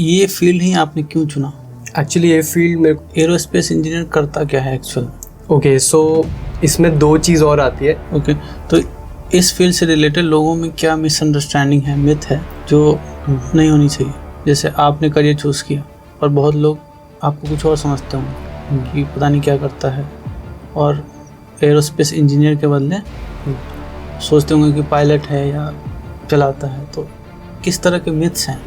ये फील्ड ही आपने क्यों चुना? एक्चुअली ये फील्ड मेरे एरोस्पेस इंजीनियर करता क्या है एक्चुअल? ओके, सो इसमें दो चीज़ और आती है। ओके, तो इस फील्ड से रिलेटेड लोगों में क्या मिसअंडरस्टैंडिंग है, मिथ है जो नहीं होनी चाहिए? जैसे आपने करियर चूज़ किया और बहुत लोग आपको कुछ और समझते होंगे कि पता नहीं क्या करता है, और एरोस्पेस इंजीनियर के बदले सोचते होंगे कि पायलट है या चलाता है। तो किस तरह के मिथ्स हैं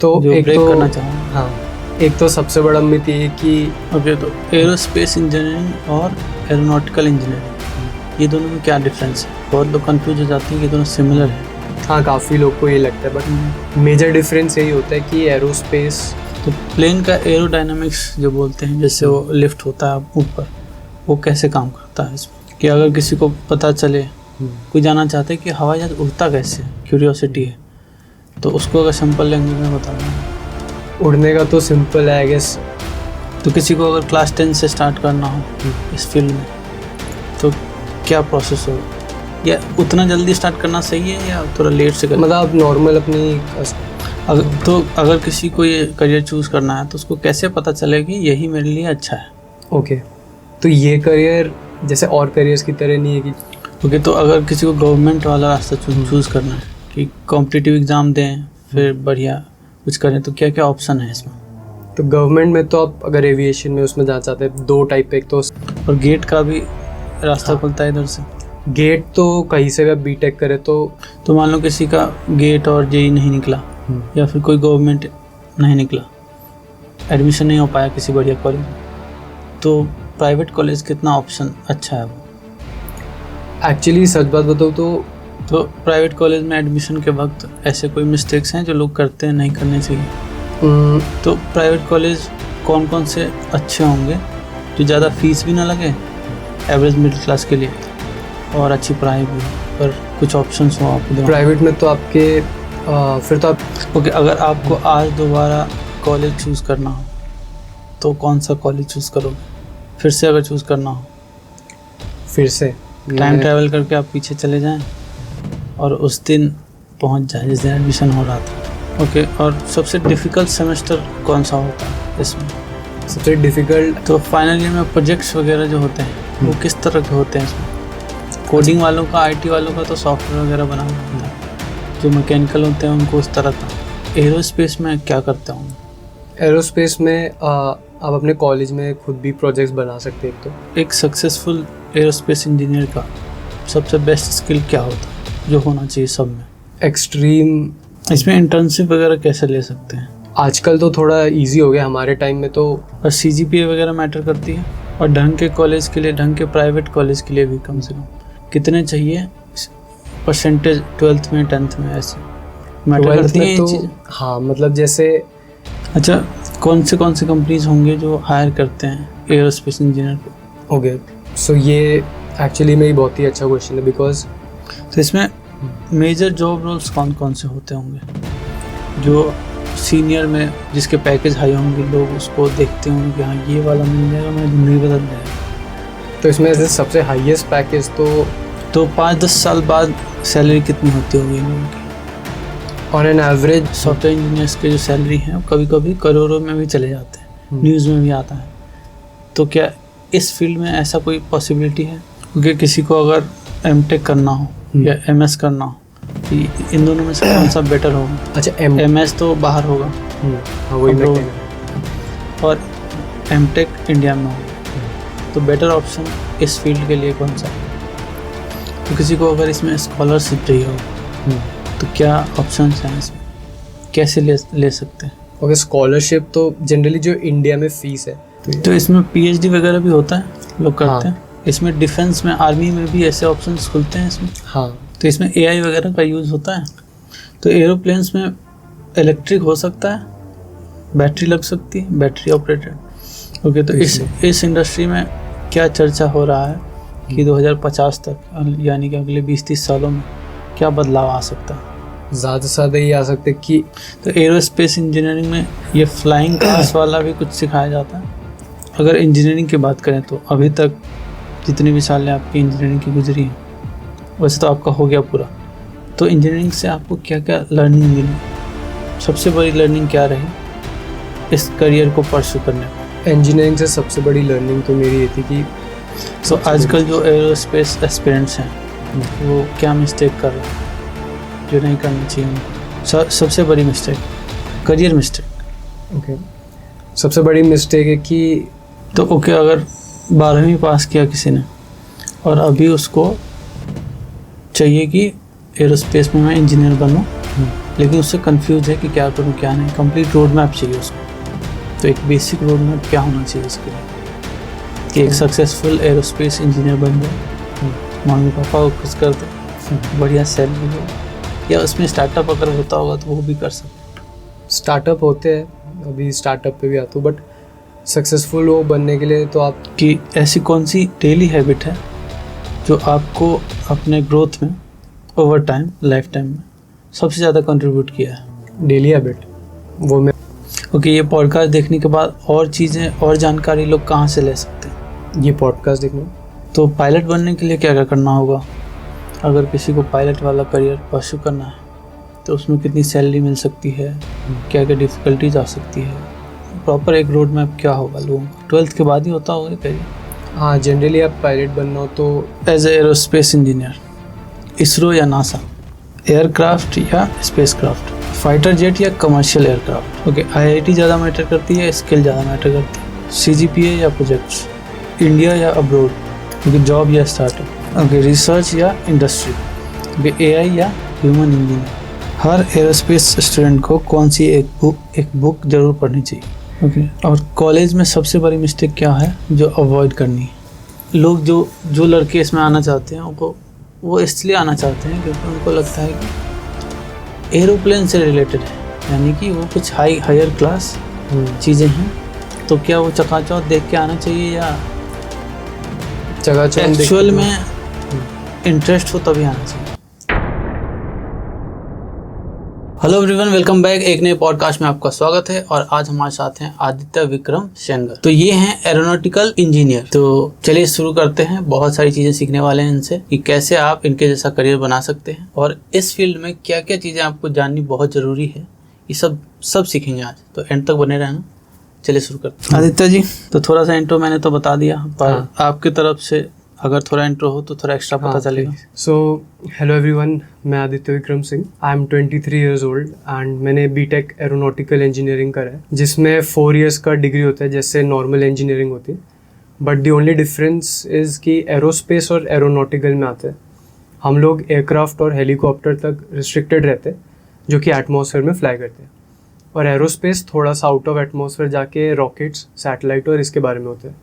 तो जो एक ब्रेक तो करना चाहूँगा? हाँ, एक तो सबसे बड़ा मिथ ये कि ओके, तो एरोस्पेस इंजीनियरिंग और एरोनॉटिकल इंजीनियरिंग, ये दोनों में क्या डिफरेंस है? बहुत लोग कंफ्यूज हो जाते हैं कि दोनों सिमिलर है। हाँ, काफ़ी लोग को ये लगता है, बट मेजर डिफरेंस यही होता है कि एरोस्पेस तो प्लेन का एरोडायनामिक्स जो बोलते हैं, जैसे वो लिफ्ट होता है ऊपर, वो कैसे काम करता है इसमें? कि अगर किसी को पता चले, कोई जानना चाहते हैं कि हवाई जहाज उड़ता कैसे, क्यूरियोसिटी है, तो उसको अगर सिंपल लैंग्वेज में बताना, उड़ने का तो सिंपल है आई गेस। तो किसी को अगर क्लास 10 से स्टार्ट करना हो इस फील्ड में, तो क्या प्रोसेस हो, या उतना जल्दी स्टार्ट करना सही है या थोड़ा लेट से करना? मतलब आप नॉर्मल अपनी अगर किसी को ये करियर चूज़ करना है तो उसको कैसे पता चले कि यही मेरे लिए अच्छा है? ओके, तो ये करियर जैसे और करियर्स की तरह नहीं है कि ओके, तो अगर किसी को गवर्नमेंट वाला रास्ता चूज़ करना है कि कॉम्पिटिटिव एग्ज़ाम दें फिर बढ़िया कुछ करें, तो क्या क्या ऑप्शन है इसमें? तो गवर्नमेंट में तो आप अगर एविएशन में उसमें जाना चाहते हैं, दो टाइप, एक तो और गेट का भी रास्ता खुलता है इधर से। गेट तो कहीं से भी बीटेक करे तो मान लो किसी का गेट और जेई नहीं निकला, या फिर कोई गवर्नमेंट नहीं निकला, एडमिशन नहीं हो पाया किसी बढ़िया कॉलेज में, तो प्राइवेट कॉलेज कितना ऑप्शन अच्छा है वो? एक्चुअली सच बात बताऊँ तो प्राइवेट कॉलेज में एडमिशन के वक्त ऐसे कोई मिस्टेक्स हैं जो लोग करते हैं, नहीं करने चाहिए? तो प्राइवेट कॉलेज कौन कौन से अच्छे होंगे जो ज़्यादा फीस भी ना लगे एवरेज मिडिल क्लास के लिए, और अच्छी पढ़ाई भी, पर कुछ ऑप्शंस हो आपको? प्राइवेट में तो आपके फिर तो आप ओके, अगर आपको आज दोबारा कॉलेज चूज़ करना हो तो कौन सा कॉलेज चूज़ करोगे? फिर से अगर चूज़ करना हो, फिर से टाइम ट्रैवल करके आप पीछे चले जाएं और उस दिन पहुंच जाए जिस दिन एडमिशन हो रहा था। ओके, और सबसे डिफ़िकल्ट सेमेस्टर कौन सा होता है इसमें? सबसे डिफ़िकल्ट तो फाइनल ईयर में प्रोजेक्ट्स वगैरह जो होते हैं वो किस तरह के होते हैं इसमें? कोडिंग वालों का, आईटी वालों का तो सॉफ्टवेयर वगैरह बनाना होता है, जो मैकेनिकल होते हैं उनको उस तरह का। एरोस्पेस में क्या करते होंगे? एरोस्पेस में आप अपने कॉलेज में खुद भी प्रोजेक्ट्स बना सकते हैं। तो एक सक्सेसफुल एरोस्पेस इंजीनियर का सबसे बेस्ट स्किल क्या होता है जो होना चाहिए सब में? एक्सट्रीम। इसमें इंटर्नशिप वगैरह कैसे ले सकते हैं? आजकल तो थोड़ा इजी हो गया, हमारे टाइम में तो। और सीजीपीए वगैरह मैटर करती है, और ढंग के कॉलेज के लिए, ढंग के प्राइवेट कॉलेज के लिए भी कम से कम कितने चाहिए परसेंटेज 12th में 10th में, ऐसे मैटर करती है ये चीज़? हाँ, मतलब जैसे अच्छा, कौन से कंपनीज होंगे जो हायर करते हैं एरोस्पेस इंजीनियर को? ओके, सो ये एक्चुअली मेरी बहुत ही अच्छा क्वेश्चन है, बिकॉज तो इसमें मेजर जॉब रोल्स कौन कौन से होते होंगे जो सीनियर में, जिसके पैकेज हाई होंगे, लोग उसको देखते होंगे कि हाँ ये वाला मिल जाएगा, मैं ज़िंदगी बदल जाएगा? तो इसमें से सबसे हाईएस्ट पैकेज तो 5-10 साल बाद सैलरी कितनी होती होगी इन लोगों की? On an average software engineers की जो सैलरी है कभी कभी करोड़ों में भी चले जाते हैं, न्यूज़ में भी आता है। तो क्या इस फील्ड में ऐसा कोई पॉसिबिलिटी है? क्योंकि किसी को अगर एमटेक करना हो या एमएस करना हो, इन दोनों में से कौन सा बेटर होगा? अच्छा, एमएस तो बाहर होगा, हाँ वही मैं कह रहा हूँ, और एमटेक इंडिया में होगा, तो बेटर ऑप्शन इस फील्ड के लिए कौन सा है? तो किसी को अगर इसमें स्कॉलरशिप चाहिए हो तो क्या ऑप्शंस हैं इसमें, कैसे ले सकते हैं? ओके, स्कॉलरशिप तो जनरली जो इंडिया में फीस है, तो इसमें पीएचडी वगैरह भी होता है, लोग करते हैं। इसमें डिफेंस में, आर्मी में भी ऐसे ऑप्शंस खुलते हैं इसमें। हाँ, तो इसमें एआई वगैरह का यूज़ होता है। तो एरोप्लेन्स में इलेक्ट्रिक हो सकता है, बैटरी लग सकती है, बैटरी ऑपरेटेड। ओके, तो इस इंडस्ट्री में क्या चर्चा हो रहा है कि 2050 तक, यानी कि अगले 20-30 सालों में क्या बदलाव आ सकता है? ज़्यादा से ज़्यादा ये आ सकते कि तो एरोस्पेस इंजीनियरिंग में ये फ्लाइंग कार्स वाला भी कुछ सिखाया जाता है। अगर इंजीनियरिंग की बात करें तो अभी तक जितने भी साल आपकी इंजीनियरिंग की गुजरी है, वैसे तो आपका हो गया पूरा, तो इंजीनियरिंग से आपको क्या क्या लर्निंग मिली? सबसे बड़ी लर्निंग क्या रही? इस करियर को परस्यू करने को? इंजीनियरिंग से सबसे बड़ी लर्निंग तो मेरी ये थी कि तो आजकल जो एरोस्पेस एस्पिरेंट्स हैं वो क्या मिस्टेक कर रहे हैं जो नहीं करनी चाहिए उनको? सबसे बड़ी मिस्टेक, करियर मिस्टेक। ओके, सबसे बड़ी मिस्टेक है कि तो ओके, अगर 12वीं पास किया किसी ने और अभी उसको चाहिए कि एरोस्पेस में मैं इंजीनियर बनूं, लेकिन उससे कंफ्यूज है कि क्या करूं क्या नहीं, कंप्लीट रोड मैप चाहिए उसको। तो एक बेसिक रोड मैप क्या होना चाहिए उसके लिए कि एक सक्सेसफुल एरोस्पेस इंजीनियर बन जाए, मम्मी पापा को खुश कर दे, बढ़िया सैलरी हो, या उसमें स्टार्टअप अगर होता होगा तो वो भी कर सकते। स्टार्टअप होते हैं, अभी स्टार्टअप पे भी आता हूँ, बट सक्सेसफुल वो बनने के लिए तो आप कि ऐसी कौन सी डेली हैबिट है जो आपको अपने ग्रोथ में ओवर टाइम, लाइफ टाइम में सबसे ज़्यादा कंट्रीब्यूट किया है? डेली हैबिट वो मैं ओके, ये पॉडकास्ट देखने के बाद और चीज़ें और जानकारी लोग कहाँ से ले सकते हैं? ये पॉडकास्ट देखना। तो पायलट बनने के लिए क्या क्या करना होगा? अगर किसी को पायलट वाला करियर परस्यू करना है तो उसमें कितनी सैलरी मिल सकती है, क्या क्या डिफ़िकल्टीज आ सकती है, प्रॉपर एक रोड मैप क्या होगा लोगों का? 12th के बाद ही होता होगा करियर? हाँ, जनरली आप पायलट बनना हो तो as a aerospace engineer, ISRO या नासा, एयरक्राफ्ट या स्पेसक्राफ्ट, फाइटर जेट या कमर्शियल एयरक्राफ्ट? ओके, आईआईटी ज़्यादा मैटर करती है, स्किल ज़्यादा मैटर करती है, सीजीपीए या प्रोजेक्ट्स, इंडिया या अब्रोड, ओके, जॉब या स्टार्टअप, ओके, रिसर्च या इंडस्ट्री, ओके, एआई या ह्यूमन इंजीनियर? हर एरोस्पेस स्टूडेंट को कौन सी एक बुक जरूर पढ़नी चाहिए? ओके, और कॉलेज में सबसे बड़ी मिस्टेक क्या है जो अवॉइड करनी है? लोग जो लड़के इसमें आना चाहते हैं वो इसलिए आना चाहते हैं क्योंकि उनको लगता है कि एरोप्लेन से रिलेटेड है, यानी कि वो कुछ हायर क्लास चीज़ें हैं, तो क्या वो चकाचौंध देख के आना चाहिए या चकाचौंध एक्चुअल में इंटरेस्ट हो तभी आना चाहिए? Hello everyone, welcome back. एक नए पॉडकास्ट में आपका स्वागत है और आज हमारे साथ हैं आदित्य विक्रम सेंगर। तो ये हैं एरोनॉटिकल इंजीनियर। तो चलिए शुरू करते हैं। बहुत सारी चीज़ें सीखने वाले हैं इनसे कि कैसे आप इनके जैसा करियर बना सकते हैं और इस फील्ड में क्या क्या चीज़ें आपको जाननी बहुत ज़रूरी है, ये सब सीखेंगे आज। तो एंड तक बने रहना। चलिए शुरू करते हैं। आदित्य जी, तो थोड़ा सा इंट्रो मैंने तो बता दिया, पर आपकी तरफ से अगर थोड़ा इंट्रो हो तो थोड़ा एक्स्ट्रा पता चलेगा। सो हेलो एवरीवन, मैं Aditya Vikram Singh, I am 23 years old and मैंने बीटेक एरोनॉटिकल इंजीनियरिंग करा है, जिसमें 4 इयर्स का डिग्री होता है जैसे नॉर्मल इंजीनियरिंग होती है। But the only difference is कि एरोस्पेस और एरोनॉटिकल में आते हैं हम लोग एयरक्राफ्ट और हेलीकॉप्टर तक रिस्ट्रिक्टेड रहते हैं जो कि एटमॉस्फेयर में फ्लाई करते हैं, और एरोस्पेस थोड़ा सा आउट ऑफ एटमॉस्फेयर जाके रॉकेट्स, सैटेलाइट और इसके बारे में होते हैं।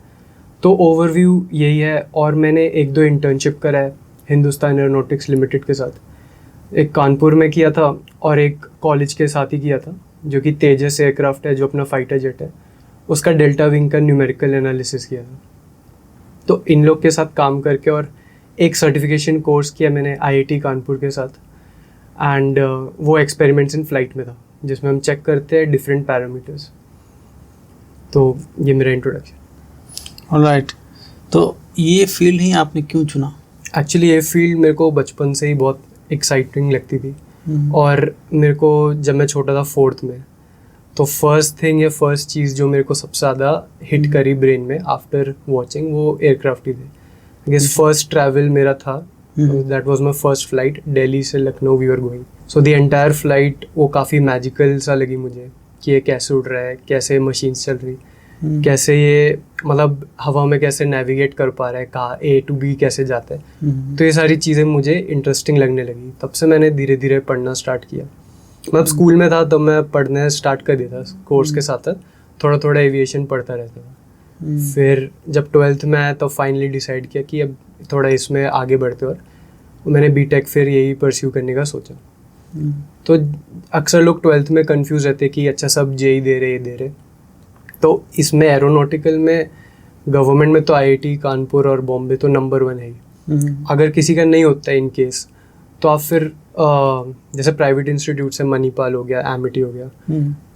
तो ओवरव्यू यही है। और मैंने 1-2 इंटर्नशिप करा है हिंदुस्तान एरोनॉटिक्स लिमिटेड के साथ, एक कानपुर में किया था और एक कॉलेज के साथ ही किया था, जो कि तेजस एयरक्राफ्ट है, जो अपना फाइटर जेट है, उसका डेल्टा विंग का न्यूमेरिकल एनालिसिस किया था। तो इन लोग के साथ काम करके और एक सर्टिफिकेशन कोर्स किया मैंने IIT कानपुर के साथ, एंड वो एक्सपेरिमेंट्स इन फ्लाइट में था जिसमें हम चेक करते हैं डिफरेंट पैरामीटर्स। तो ये मेरा इंट्रोडक्शन। ऑलराइट, तो ये फील्ड ही आपने क्यों चुना? एक्चुअली ये फील्ड मेरे को बचपन से ही बहुत एक्साइटिंग लगती थी, और मेरे को जब मैं छोटा था 4th में, तो फर्स्ट चीज़ जो मेरे को सबसे ज़्यादा हिट करी ब्रेन में आफ्टर वॉचिंग, वो एयरक्राफ्ट ही थे। आई गेस फर्स्ट ट्रैवल मेरा था, that was my first flight, Delhi से Lucknow we were going. So the entire flight वो काफ़ी मैजिकल सा लगी मुझे कि ये कैसे उड़ रहा है, कैसे मशीन्स चल रही, कैसे ये मतलब हवा में कैसे नेविगेट कर पा रहा है, कहाँ A to B कैसे जाता है। तो ये सारी चीज़ें मुझे इंटरेस्टिंग लगने लगी। तब से मैंने धीरे धीरे पढ़ना स्टार्ट किया। मतलब स्कूल में था तब मैं पढ़ने स्टार्ट कर दिया था, कोर्स के साथ थोड़ा थोड़ा एविएशन पढ़ता रहता था। फिर जब 12th में आया तो फाइनली डिसाइड किया कि अब थोड़ा इसमें आगे बढ़ते, और मैंने बीटेक फिर यही परस्यू करने का सोचा। तो अक्सर लोग 12th में कंफ्यूज रहते कि अच्छा सब JEE दे रहे, तो इसमें एरोनॉटिकल में गवर्नमेंट में तो IIT कानपुर और बॉम्बे तो नंबर 1 है ही। अगर किसी का नहीं होता है इन केस, तो आप फिर जैसे प्राइवेट इंस्टीट्यूट से मणिपाल हो गया, एमिटी हो गया,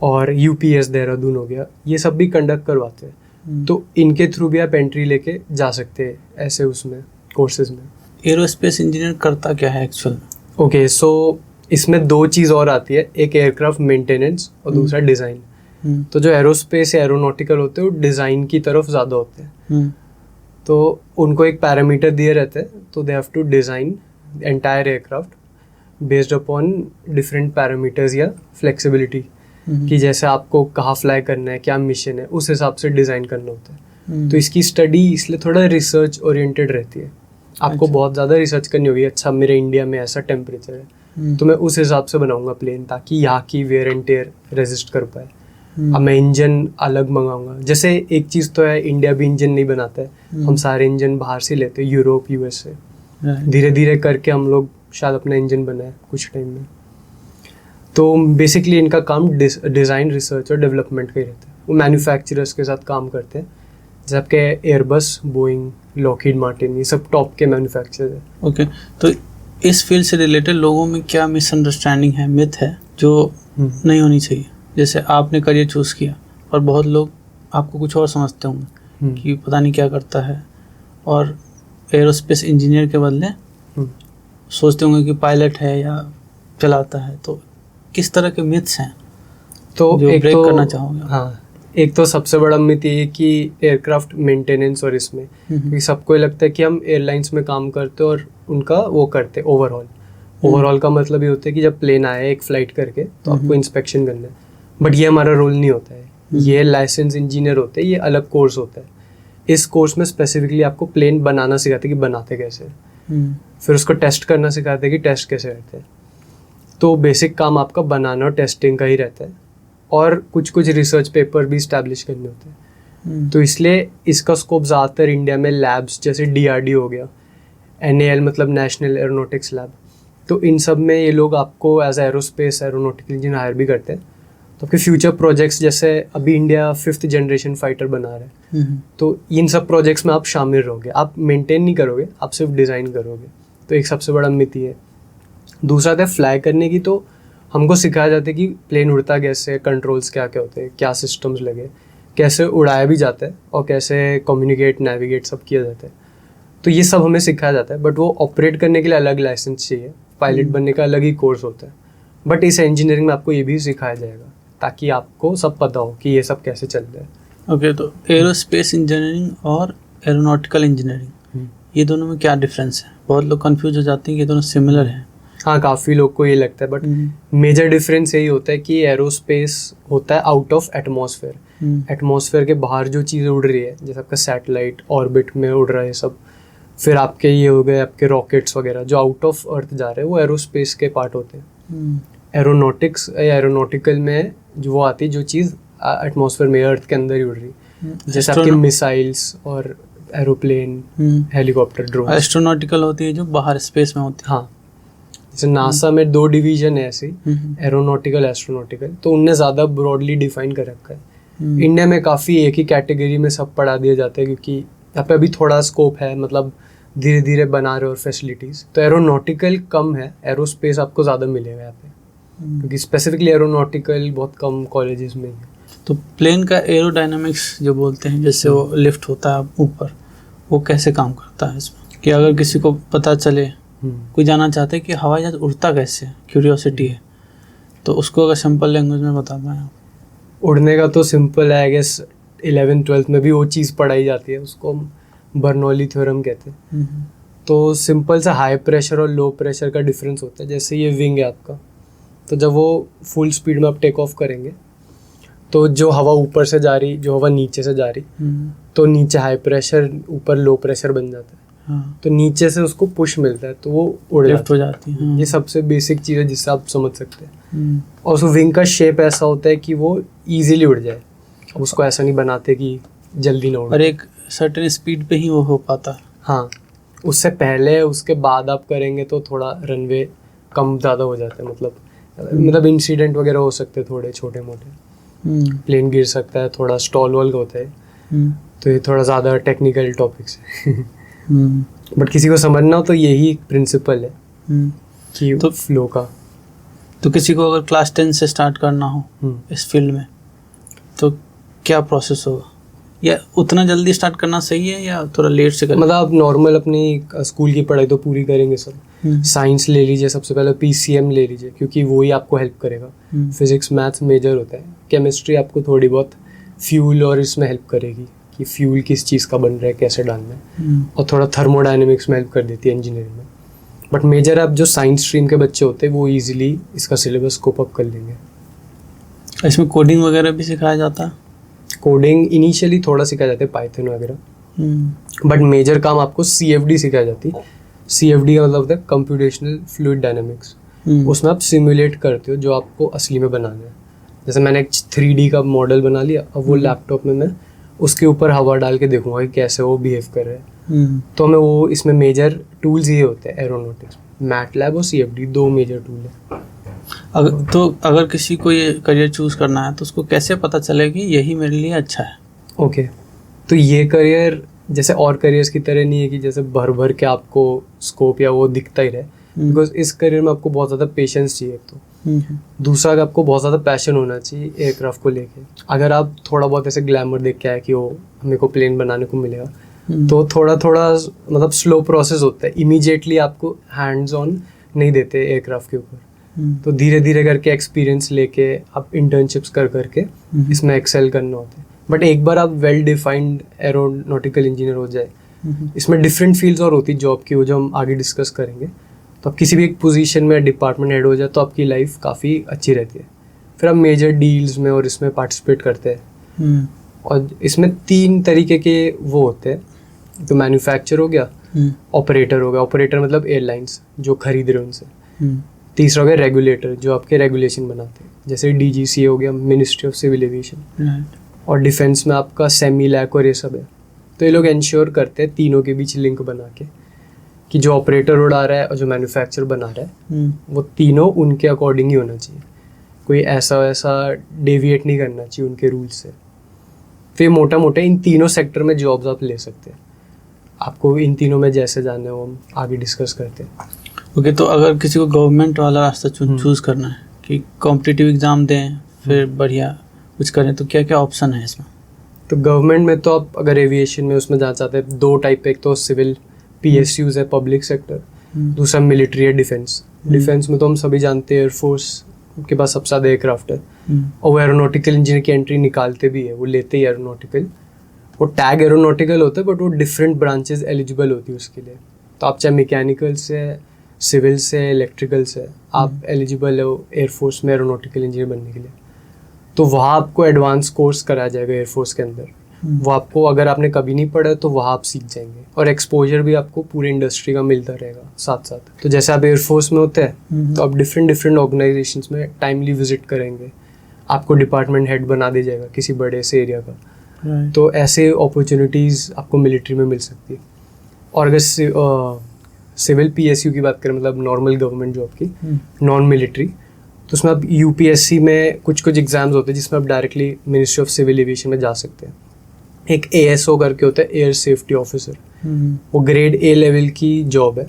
और UPS देहरादून हो गया, ये सब भी कंडक्ट करवाते हैं। तो इनके थ्रू भी आप एंट्री लेके जा सकते हैं ऐसे उसमें कोर्सेज में। एरोस्पेस इंजीनियर करता क्या है एक्चुअल? ओके, सो इसमें 2 चीज़ और आती है, एक एयरक्राफ्ट मेंटेनेंस और दूसरा डिज़ाइन। तो जो एरोस्पेस या एरोनॉटिकल होते हैं वो डिज़ाइन की तरफ ज़्यादा होते हैं। तो उनको एक पैरामीटर दिए रहते हैं, तो they have to design entire aircraft based upon different parameters या फ्लेक्सिबिलिटी, कि जैसे आपको कहाँ फ्लाई करना है, क्या मिशन है, उस हिसाब से डिज़ाइन करना होता है। तो इसकी स्टडी इसलिए थोड़ा रिसर्च ओरिएंटेड रहती है। आपको बहुत ज़्यादा रिसर्च करनी होगी, अच्छा मेरे इंडिया में ऐसा टेम्परेचर है तो मैं उस हिसाब से बनाऊंगा प्लेन, ताकि यहाँ की वेयर एंड टेयर रेजिस्ट कर पाए। अब मैं इंजन अलग मंगाऊंगा, जैसे एक चीज़ तो है, इंडिया भी इंजन नहीं बनाता है, हम सारे इंजन बाहर से लेते हैं, यूरोप यूएस से। धीरे धीरे करके हम लोग शायद अपना इंजन बनाए कुछ टाइम में। तो बेसिकली इनका काम डिज़ाइन, रिसर्च और डेवलपमेंट का ही रहता है। वो मैन्युफैक्चरर्स के साथ काम करते हैं, जैसे आपके एयरबस, बोइंग, लॉकहीड मार्टिन, ये सब टॉप के मैन्युफैक्चरर है। ओके, तो इस फील्ड से रिलेटेड लोगों में क्या मिसअंडरस्टैंडिंग है, मिथ है जो नहीं होनी चाहिए? जैसे आपने करियर चूज़ किया और बहुत लोग आपको कुछ और समझते होंगे कि पता नहीं क्या करता है, और एरोस्पेस इंजीनियर के बदले सोचते होंगे कि पायलट है या चलाता है। तो किस तरह के मिथ्स हैं तो जो एक ब्रेक तो करना चाहोगे? हाँ, एक तो सबसे बड़ा मिथ ये कि एयरक्राफ्ट मेंटेनेंस और इसमें, क्योंकि सबको ये लगता है कि हम एयरलाइंस में काम करते और उनका वो करते ओवरऑल का मतलब ये होता है कि जब प्लेन आया एक फ्लाइट करके तो आपको इंस्पेक्शन करना है, बट ये हमारा रोल नहीं होता है। ये लाइसेंस इंजीनियर होते हैं, ये अलग कोर्स होता है। इस कोर्स में स्पेसिफिकली आपको प्लेन बनाना सिखाते हैं कि बनाते कैसे, फिर उसको टेस्ट करना सिखाते हैं कि टेस्ट कैसे करते हैं। तो बेसिक काम आपका बनाना और टेस्टिंग का ही रहता है, और कुछ कुछ रिसर्च पेपर भी इस्टेब्लिश करने होते हैं। तो इसलिए इसका स्कोप ज़्यादातर इंडिया में लैब्स जैसे DRD हो गया, NAL मतलब नेशनल एरोनॉटिक्स लैब, तो इन सब में ये लोग आपको as aerospace aeronautical engineer hire भी करते हैं। तो आपके फ्यूचर प्रोजेक्ट्स, जैसे अभी इंडिया 5th जनरेशन फाइटर बना रहा है, तो इन सब प्रोजेक्ट्स में आप शामिल रहोगे। आप मेंटेन नहीं करोगे, आप सिर्फ डिज़ाइन करोगे। तो एक सबसे बड़ा मिथ है। दूसरा था फ्लाई करने की, तो हमको सिखाया जाता है कि प्लेन उड़ता कैसे, कंट्रोल्स क्या क्या होते हैं, क्या सिस्टम्स लगे, कैसे उड़ाया भी जाता है और कैसे कम्युनिकेट, नेविगेट सब किया जाता है। तो ये सब हमें सिखाया जाता है, बट वो ऑपरेट करने के लिए अलग लाइसेंस चाहिए, पायलट बनने का अलग ही कोर्स होता है। बट इस इंजीनियरिंग में आपको ये भी सिखाया जाएगा, ताकि आपको सब पता हो कि ये सब कैसे चल रहा है। ओके, तो एरोस्पेस इंजीनियरिंग और एरोनॉटिकल इंजीनियरिंग, ये दोनों में क्या डिफरेंस है? बहुत लोग कंफ्यूज हो जाते हैं कि ये दोनों सिमिलर हैं। हाँ, काफ़ी लोग को ये लगता है, बट मेजर डिफरेंस यही होता है कि एरोस्पेस होता है आउट ऑफ एटमॉस्फेयर। एटमॉस्फेयर के बाहर जो चीज़ें उड़ रही है, जैसे आपका सैटेलाइट ऑर्बिट में उड़ रहा है सब, फिर आपके ये हो गए आपके रॉकेट्स वगैरह जो आउट ऑफ अर्थ जा रहे हैं, वो एरोस्पेस के पार्ट होते हैं। एरोनॉटिक्स या एरोनॉटिकल में जो वो आती है, जो चीज़ एटमॉस्फेयर में अर्थ के अंदर ही उड़ रही है, जैसे आपके मिसाइल्स और एरोप्लेन, हेलीकॉप्टर, ड्रोन। एस्ट्रोनॉटिकल होती है जो बाहर स्पेस में होती है। हाँ, जैसे नासा में 2 डिवीजन है ऐसे, एरोनॉटिकल, एस्ट्रोनॉटिकल, तो उनने ज़्यादा ब्रॉडली डिफाइन कर रखा है। इंडिया में काफ़ी एक ही कैटेगरी में सब पढ़ा दिया जाता है, क्योंकि यहाँ पे अभी थोड़ा स्कोप है, मतलब धीरे धीरे बना रहे और फैसिलिटीज़। तो एरोनॉटिकल कम है, एरोस्पेस आपको ज़्यादा मिलेगा यहाँ पे, क्योंकि स्पेसिफिकली एरोनॉटिकल बहुत कम कॉलेजेस में ही है। तो प्लेन का एरोडायनामिक्स जो बोलते हैं, जैसे वो लिफ्ट होता है ऊपर, वो कैसे काम करता है इसमें? कि अगर किसी को पता चले, कोई जानना चाहते हैं कि हवाई जहाज उड़ता कैसे, क्यूरियोसिटी है, तो उसको अगर सिंपल लैंग्वेज में बता पाएँ आप? उड़ने का तो सिंपल है, आई गेस 11th-12th में भी वो चीज़ पढ़ाई जाती है, उसको बर्नौली थ्योरम कहते हैं। तो सिंपल सा हाई प्रेशर और लो प्रेशर का डिफरेंस होता है। जैसे ये विंग है आपका, तो जब वो फुल स्पीड में आप टेक ऑफ करेंगे, तो जो हवा ऊपर से जा रही, जो हवा नीचे से जा रही, तो नीचे हाई प्रेशर, ऊपर लो प्रेशर बन जाता है। तो नीचे से उसको पुश मिलता है, तो वो उड़ हो जाती है। ये सबसे बेसिक चीज़ है जिससे आप समझ सकते हैं। और उस विंग का शेप ऐसा होता है कि वो ईजिली उड़ जाए, उसको ऐसा नहीं बनाते कि जल्दी ना उड़े, और एक सर्टेन स्पीड पे ही वो हो पाता है। हाँ, उससे पहले उसके बाद आप करेंगे तो थोड़ा रनवे कम ज़्यादा हो जाता है, मतलब इंसिडेंट वगैरह हो सकते हैं थोड़े छोटे मोटे, प्लेन गिर सकता है, थोड़ा स्टॉल वॉल होता है। तो ये थोड़ा ज़्यादा टेक्निकल टॉपिक्स है। बट किसी को समझना हो तो यही प्रिंसिपल है कि तो फ्लो का। तो किसी को अगर क्लास 10 से स्टार्ट करना हो इस फील्ड में, तो क्या प्रोसेस होगा? या उतना जल्दी स्टार्ट करना सही है या थोड़ा लेट से करना? मतलब आप नॉर्मल अपनी स्कूल की पढ़ाई तो पूरी करेंगे सब, साइंस ले लीजिए, सबसे पहले PCM ले लीजिए क्योंकि वो ही आपको हेल्प करेगा। फिजिक्स मैथ्स मेजर होता है। केमिस्ट्री आपको थोड़ी बहुत फ्यूल और इसमें हेल्प करेगी कि फ्यूल किस चीज़ का बन रहा है, कैसे डालना है, और थोड़ा थर्मोडायनेमिक्स में हेल्प कर देती है इंजीनियरिंग में। बट मेजर आप जो साइंस स्ट्रीम के बच्चे होते हैं वो ईजिली इसका सिलेबस कोप अप कर लेंगे। इसमें कोडिंग वगैरह भी सिखाया जाता है? कोडिंग इनिशियली थोड़ा सिखाया जाता है, पाइथन वगैरह, बट मेजर काम आपको CFD सिखाई जाती है। CFD का मतलब होता है कंप्यूटेशनल फ्लूइड डायनामिक्स। उसमें आप सिमुलेट करते हो जो आपको असली में बनाना है। जैसे मैंने एक 3D का मॉडल बना लिया, अब वो लैपटॉप में मैं उसके ऊपर हवा डाल के देखूंगा कि कैसे वो बिहेव कर रहा है। तो हमें वो इसमें मेजर टूल्स ये होते हैं एरोनॉटिक्स, मैटलैब और CFD 2 मेजर टूल है। अगर किसी को ये करियर चूज करना है तो उसको कैसे पता चले कि यही मेरे लिए अच्छा है? ओके, तो ये करियर जैसे और करियर्स की तरह नहीं है कि जैसे भर भर के आपको स्कोप या वो दिखता ही रहे, बिकॉज इस करियर में आपको बहुत ज़्यादा पेशेंस चाहिए। तो दूसरा आपको बहुत ज़्यादा पैशन होना चाहिए एयरक्राफ्ट को लेके। अगर आप थोड़ा बहुत ऐसे ग्लैमर देख के आए कि वो मेरे को प्लेन बनाने को मिलेगा, तो थोड़ा थोड़ा मतलब स्लो प्रोसेस होता है। इमीडिएटली आपको हैंड्स ऑन नहीं देते एयरक्राफ्ट के ऊपर, तो धीरे धीरे करके एक्सपीरियंस लेके आप इंटर्नशिप्स कर करके इसमें एक्सेल करना होता है। बट एक बार आप वेल डिफाइंड एरोनॉटिकल इंजीनियर हो जाए, इसमें डिफरेंट फील्ड्स और होती जॉब की, वो जो हम आगे डिस्कस करेंगे, तो आप किसी भी एक पोजीशन में डिपार्टमेंट हेड हो जाए तो आपकी लाइफ काफ़ी अच्छी रहती है। फिर आप मेजर डील्स में और इसमें पार्टिसिपेट करते हैं। और इसमें 3 तरीके के वो होते हैं, तो मैन्युफैक्चर हो गया, ऑपरेटर हो गया, ऑपरेटर मतलब एयरलाइंस जो खरीद रहे हैं उनसे, तीसरा हो गया रेगुलेटर जो आपके रेगुलेशन बनाते हैं, जैसे DGCA हो गया, मिनिस्ट्री ऑफ सिविल एविएशन, और डिफेंस में आपका सेमी लैक और ये सब है। तो ये लोग इंश्योर करते हैं तीनों के बीच लिंक बना के कि जो ऑपरेटर उड़ा रहा है और जो मैन्युफैक्चर बना रहा है वो तीनों उनके अकॉर्डिंग ही होना चाहिए, कोई ऐसा वैसा डेविएट नहीं करना चाहिए उनके रूल्स से। फिर मोटा मोटा इन तीनों सेक्टर में जॉब्स आप ले सकते हैं। आपको इन तीनों में जैसे जाना है वो हम आगे डिस्कस करते हैं। ओके, तो अगर किसी को गवर्नमेंट वाला रास्ता चूज करना है कि कॉम्पिटिटिव एग्जाम दें फिर बढ़िया कुछ करें, तो क्या क्या ऑप्शन है इसमें? तो गवर्नमेंट में तो आप अगर एविएशन में उसमें जाना चाहते हैं, 2 टाइप, एक तो सिविल PSUs है पब्लिक सेक्टर, दूसरा मिलिट्री है डिफेंस। डिफेंस में तो हम सभी जानते हैं एयरफोर्स के पास सबसे ज़्यादा एयरक्राफ्ट है, और वो एरोनॉटिकल इंजीनियर की एंट्री निकालते भी है, वो लेते ही एरोनॉटिकल, वो टैग एरोनॉटिकल होता है, बट वो डिफरेंट ब्रांचेज एलिजिबल होती है उसके लिए। तो आप चाहे मैकेनिकल से, सिविल से, इलेक्ट्रिकल से, आप एलिजिबल हो एयरफोर्स में एरोनॉटिकल इंजीनियर बनने के लिए। तो वहाँ आपको एडवांस कोर्स कराया जाएगा एयरफोर्स के अंदर। वो आपको अगर आपने कभी नहीं पढ़ा तो वहाँ आप सीख जाएंगे, और एक्सपोजर भी आपको पूरी इंडस्ट्री का मिलता रहेगा साथ साथ। तो जैसे आप एयरफोर्स में होते हैं तो आप डिफरेंट ऑर्गेनाइजेशंस में टाइमली विजिट करेंगे, आपको डिपार्टमेंट हेड बना दिया जाएगा किसी बड़े से एरिया का। तो ऐसे अपॉर्चुनिटीज़ आपको मिलिट्री में मिल सकती है। और अगर सिविल PSU की बात करें, मतलब नॉर्मल गवर्नमेंट जॉब की, नॉन मिलिट्री, तो उसमें आप UPSC में कुछ एग्जाम्स होते हैं जिसमें आप directly ministry of civil aviation में जा सकते हैं। एक ASO करके होता है, एयर सेफ्टी ऑफिसर, वो ग्रेड A लेवल की जॉब है,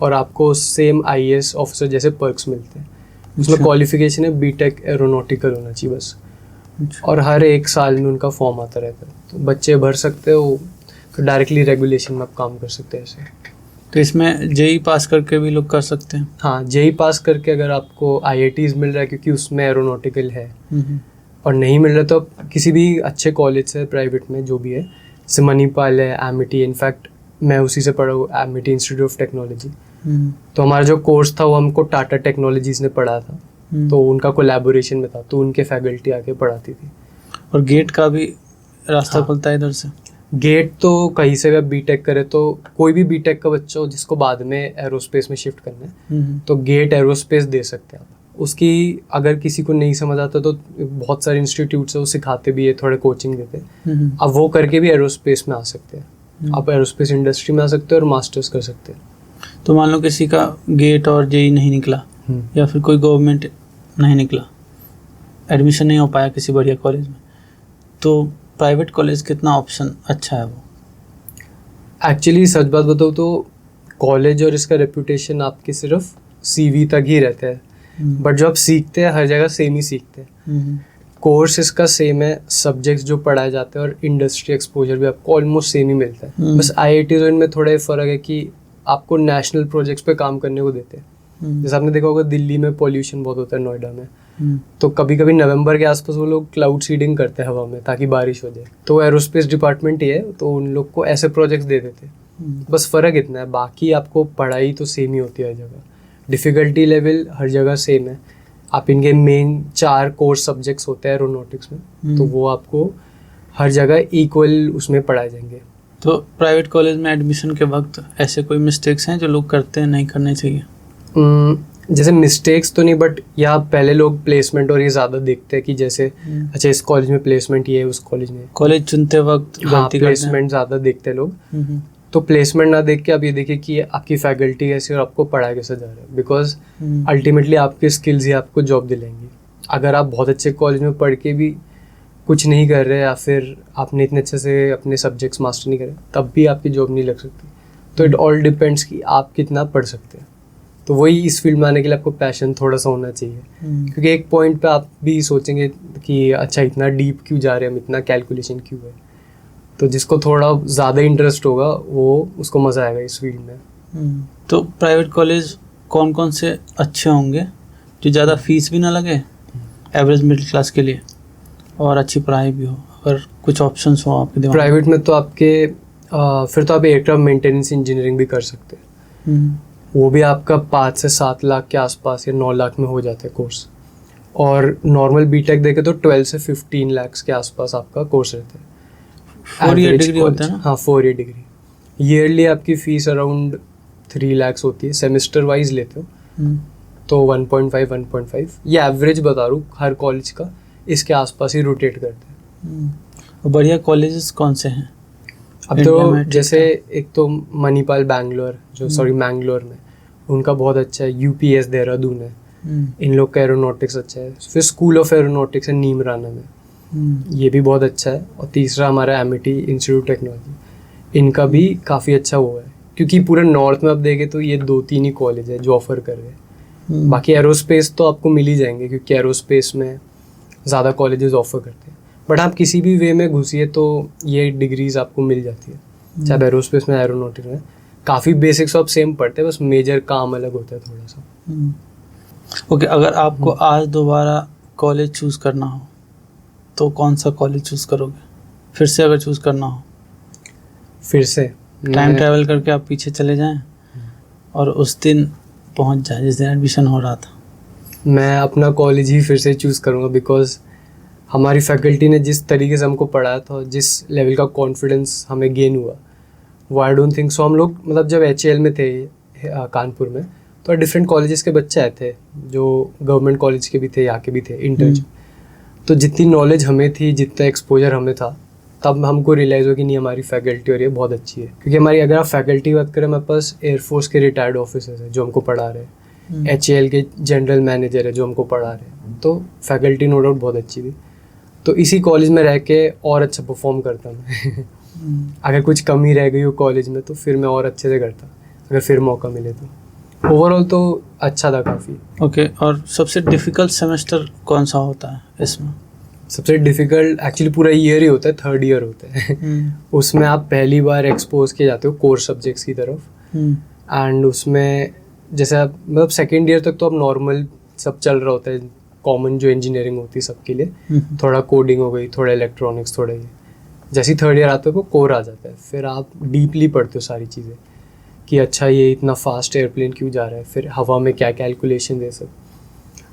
और आपको सेम IAS ऑफिसर जैसे पर्क्स मिलते हैं। उसमें क्वालिफिकेशन है BTech एरोनॉटिकल होना चाहिए बस, और हर 1 साल में उनका फॉर्म आता रहता है, तो बच्चे भर सकते हो, तो डायरेक्टली रेगुलेशन में आप काम कर सकते हैं ऐसे। तो इसमें JEE पास करके भी लोग कर सकते हैं? हाँ, JEE पास करके अगर आपको IITs मिल रहा है क्योंकि उसमें एरोनॉटिकल है, और नहीं मिल रहा तो आप किसी भी अच्छे कॉलेज से, प्राइवेट में जो भी है, जैसे मणिपाल है, एमिटी, इनफैक्ट मैं उसी से पढ़ा हूँ, एमिटी इंस्टीट्यूट ऑफ टेक्नोलॉजी। तो हमारा जो कोर्स था वो हमको टाटा टेक्नोलॉजीज ने पढ़ा था, तो उनका कोलैबोरेशन में था, तो उनके फैकल्टी आके पढ़ाती थी। और गेट का भी रास्ता खुलता है इधर से? गेट तो कहीं से भी आप BTech करे तो कोई भी BTech का बच्चा हो जिसको बाद में एरोस्पेस में शिफ्ट करना है, तो गेट एरोस्पेस दे सकते हैं आप। उसकी अगर किसी को नहीं समझ आता तो बहुत सारे इंस्टीट्यूट्स है वो सिखाते भी है, थोड़े कोचिंग देते हैं, अब वो करके भी एरोस्पेस में आ सकते हैं। आप एरोस्पेस इंडस्ट्री में आ सकते हैं और मास्टर्स कर सकते हैं। तो मान लो किसी का गेट और JEE नहीं निकला, या फिर कोई गवर्नमेंट नहीं निकला, एडमिशन नहीं हो पाया किसी बढ़िया कॉलेज में, तो प्राइवेट कॉलेज कितना ऑप्शन अच्छा है वो? एक्चुअली सच बात बताऊँ तो कॉलेज और इसका रेपुटेशन आपके सिर्फ CV तक ही रहता है, बट जो आप सीखते हैं हर जगह सेम ही सीखते हैं। कोर्स इसका सेम है, सब्जेक्ट्स जो पढ़ाए जाते हैं और इंडस्ट्री एक्सपोजर भी आपको ऑलमोस्ट सेम ही मिलता है। बस IITs में थोड़ा फर्क है कि आपको नेशनल प्रोजेक्ट्स पे काम करने को देते हैं। जैसे आपने देखा होगा दिल्ली में पॉल्यूशन बहुत होता है, नोएडा में, तो कभी कभी नवंबर के आसपास वो लोग क्लाउड सीडिंग करते हैं हवा में ताकि बारिश हो जाए। तो एरोस्पेस डिपार्टमेंट ही है, तो उन लोग को ऐसे प्रोजेक्ट्स दे देते हैं। बस फ़र्क इतना है, बाकी आपको पढ़ाई तो सेम ही होती है हर जगह, डिफ़िकल्टी लेवल हर जगह सेम है। आप इनके मेन 4 कोर्स सब्जेक्ट्स होते हैं एरोनॉटिक्स में, तो वो आपको हर जगह इक्वल उसमें पढ़ाए जाएंगे। तो प्राइवेट कॉलेज में एडमिशन के वक्त ऐसे कोई मिस्टेक्स हैं जो लोग करते हैं, नहीं करने चाहिए? जैसे मिस्टेक्स तो नहीं, बट यहाँ पहले लोग प्लेसमेंट और ये ज़्यादा देखते हैं कि जैसे अच्छा इस कॉलेज में प्लेसमेंट ये है, उस कॉलेज में कॉलेज चुनते वक्त गलती प्लेसमेंट ज़्यादा देखते हैं लोग। तो प्लेसमेंट ना देख के आप ये देखिए कि आपकी फैकल्टी कैसी और आपको पढ़ाया कैसे जा रहा है, बिकॉज अल्टीमेटली आपके स्किल्स ही आपको जॉब दिलाएंगी। अगर आप बहुत अच्छे कॉलेज में पढ़ के भी कुछ नहीं कर रहे या फिर आपने इतने अच्छे से अपने सब्जेक्ट्स मास्टर नहीं करे, तब भी आपकी जॉब नहीं लग सकती। तो इट ऑल डिपेंड्स कि आप कितना पढ़ सकते हैं। तो वही इस फील्ड में आने के लिए आपको पैशन थोड़ा सा होना चाहिए, क्योंकि एक पॉइंट पे आप भी सोचेंगे कि अच्छा इतना डीप क्यों जा रहे हैं हम, इतना कैलकुलेशन क्यों है। तो जिसको थोड़ा ज़्यादा इंटरेस्ट होगा वो उसको मज़ा आएगा इस फील्ड में। तो प्राइवेट कॉलेज कौन कौन से अच्छे होंगे जो ज़्यादा फीस भी ना लगे एवरेज मिडिल क्लास के लिए और अच्छी पढ़ाई भी हो, अगर कुछ ऑप्शंस हो आपके दिमाग? प्राइवेट में तो आपके फिर तो आप एयरक्राफ्ट मेंटेनेंस इंजीनियरिंग भी कर सकते हैं। वो भी आपका 5 से 7 लाख के आसपास या 9 लाख में हो जाता है कोर्स। और नॉर्मल बीटेक देखे तो 12 से 15 लाख के आसपास आपका कोर्स रहता है। 4 ईयर डिग्री होता है ना? हाँ, 4 ईयर डिग्री। ईयरली आपकी फीस अराउंड 3 लाख होती है, सेमेस्टर वाइज लेते हो तो 1.5 ये एवरेज बता रहा हूँ हर कॉलेज का, इसके आसपास ही रोटेट करते हैं। बढ़िया कॉलेजेस कौन से हैं अब तो? जैसे एक तो मणिपाल बैंगलोर मैंगलोर में उनका बहुत अच्छा है, यूपीएस देहरादून है, इन लोग का एरोनॉटिक्स अच्छा है। फिर स्कूल ऑफ एरोनॉटिक्स है नीमराना में, ये भी बहुत अच्छा है। और तीसरा हमारा एमिटी इंस्टीट्यूट टेक्नोलॉजी, इनका भी काफ़ी अच्छा हुआ है, क्योंकि पूरे नॉर्थ में आप देखें तो ये 2-3 ही कॉलेज है जो ऑफर कर रहे हैं। बाकी एरोस्पेस तो आपको मिल ही जाएंगे, क्योंकि एरोस्पेस में ज़्यादा कॉलेजेस ऑफर करते हैं। बट आप किसी भी वे में घुसिए तो ये डिग्रीज आपको मिल जाती है, चाहे एरोस्पेस में एरोनॉटिक्स में। काफ़ी बेसिक्स आप सेम पढ़ते हैं, बस मेजर काम अलग होता है थोड़ा सा। ओके, अगर आपको आज दोबारा कॉलेज चूज़ करना हो तो कौन सा कॉलेज चूज़ करोगे? फिर से अगर चूज़ करना हो, फिर से टाइम ट्रैवल करके आप पीछे चले जाएं और उस दिन पहुंच जाए जिस दिन एडमिशन हो रहा था, मैं अपना कॉलेज ही फिर से चूज़ करूँगा। बिकॉज हमारी फैकल्टी ने जिस तरीके से हमको पढ़ाया था, जिस लेवल का कॉन्फिडेंस हमें गेन हुआ, वो आई डोंट थिंक सो। हम लोग मतलब जब HAL में थे कानपुर में, तो डिफरेंट कॉलेजेस के बच्चे आए थे, जो गवर्नमेंट कॉलेज के भी थे, यहाँ के भी थे इंटर्न। तो जितनी नॉलेज हमें थी, जितना एक्सपोजर हमें था, तब हमको रियलाइज़ हुआ कि नहीं हमारी फैकल्टी और ये बहुत अच्छी है। क्योंकि हमारी अगर आप फैकल्टी बात करें, हमारे पास एयरफोर्स के रिटायर्ड ऑफिसर्स हैं जो हमको पढ़ा रहे हैं, HAL के जनरल मैनेजर है जो हमको पढ़ा रहे हैं। तो फैकल्टी नो डाउट बहुत अच्छी थी। तो इसी कॉलेज में रह के और अच्छा परफॉर्म करता मैं। अगर कुछ कमी रह गई हो कॉलेज में तो फिर मैं और अच्छे से करता, अगर फिर मौका मिले तो। ओवरऑल तो अच्छा था काफ़ी। ओके, और सबसे डिफ़िकल्ट सेमेस्टर कौन सा होता है इसमें? सबसे डिफ़िकल्ट एक्चुअली पूरा ईयर ही होता है, 3rd ईयर होता है। उसमें आप पहली बार एक्सपोज किए जाते हो कोर सब्जेक्ट्स की तरफ। एंड उसमें जैसे आप मतलब 2nd ईयर तक तो अब नॉर्मल सब चल रहा होता है, कॉमन जो इंजीनियरिंग होती है सबके लिए। थोड़ा कोडिंग हो गई, थोड़ा इलेक्ट्रॉनिक्स, थोड़ा ये। जैसे ही 3rd ईयर आता है वो कोर आ जाता है, फिर आप डीपली पढ़ते हो सारी चीज़ें कि अच्छा ये इतना फास्ट एयरप्लेन क्यों जा रहा है, फिर हवा में क्या कैलकुलेशन दे सब।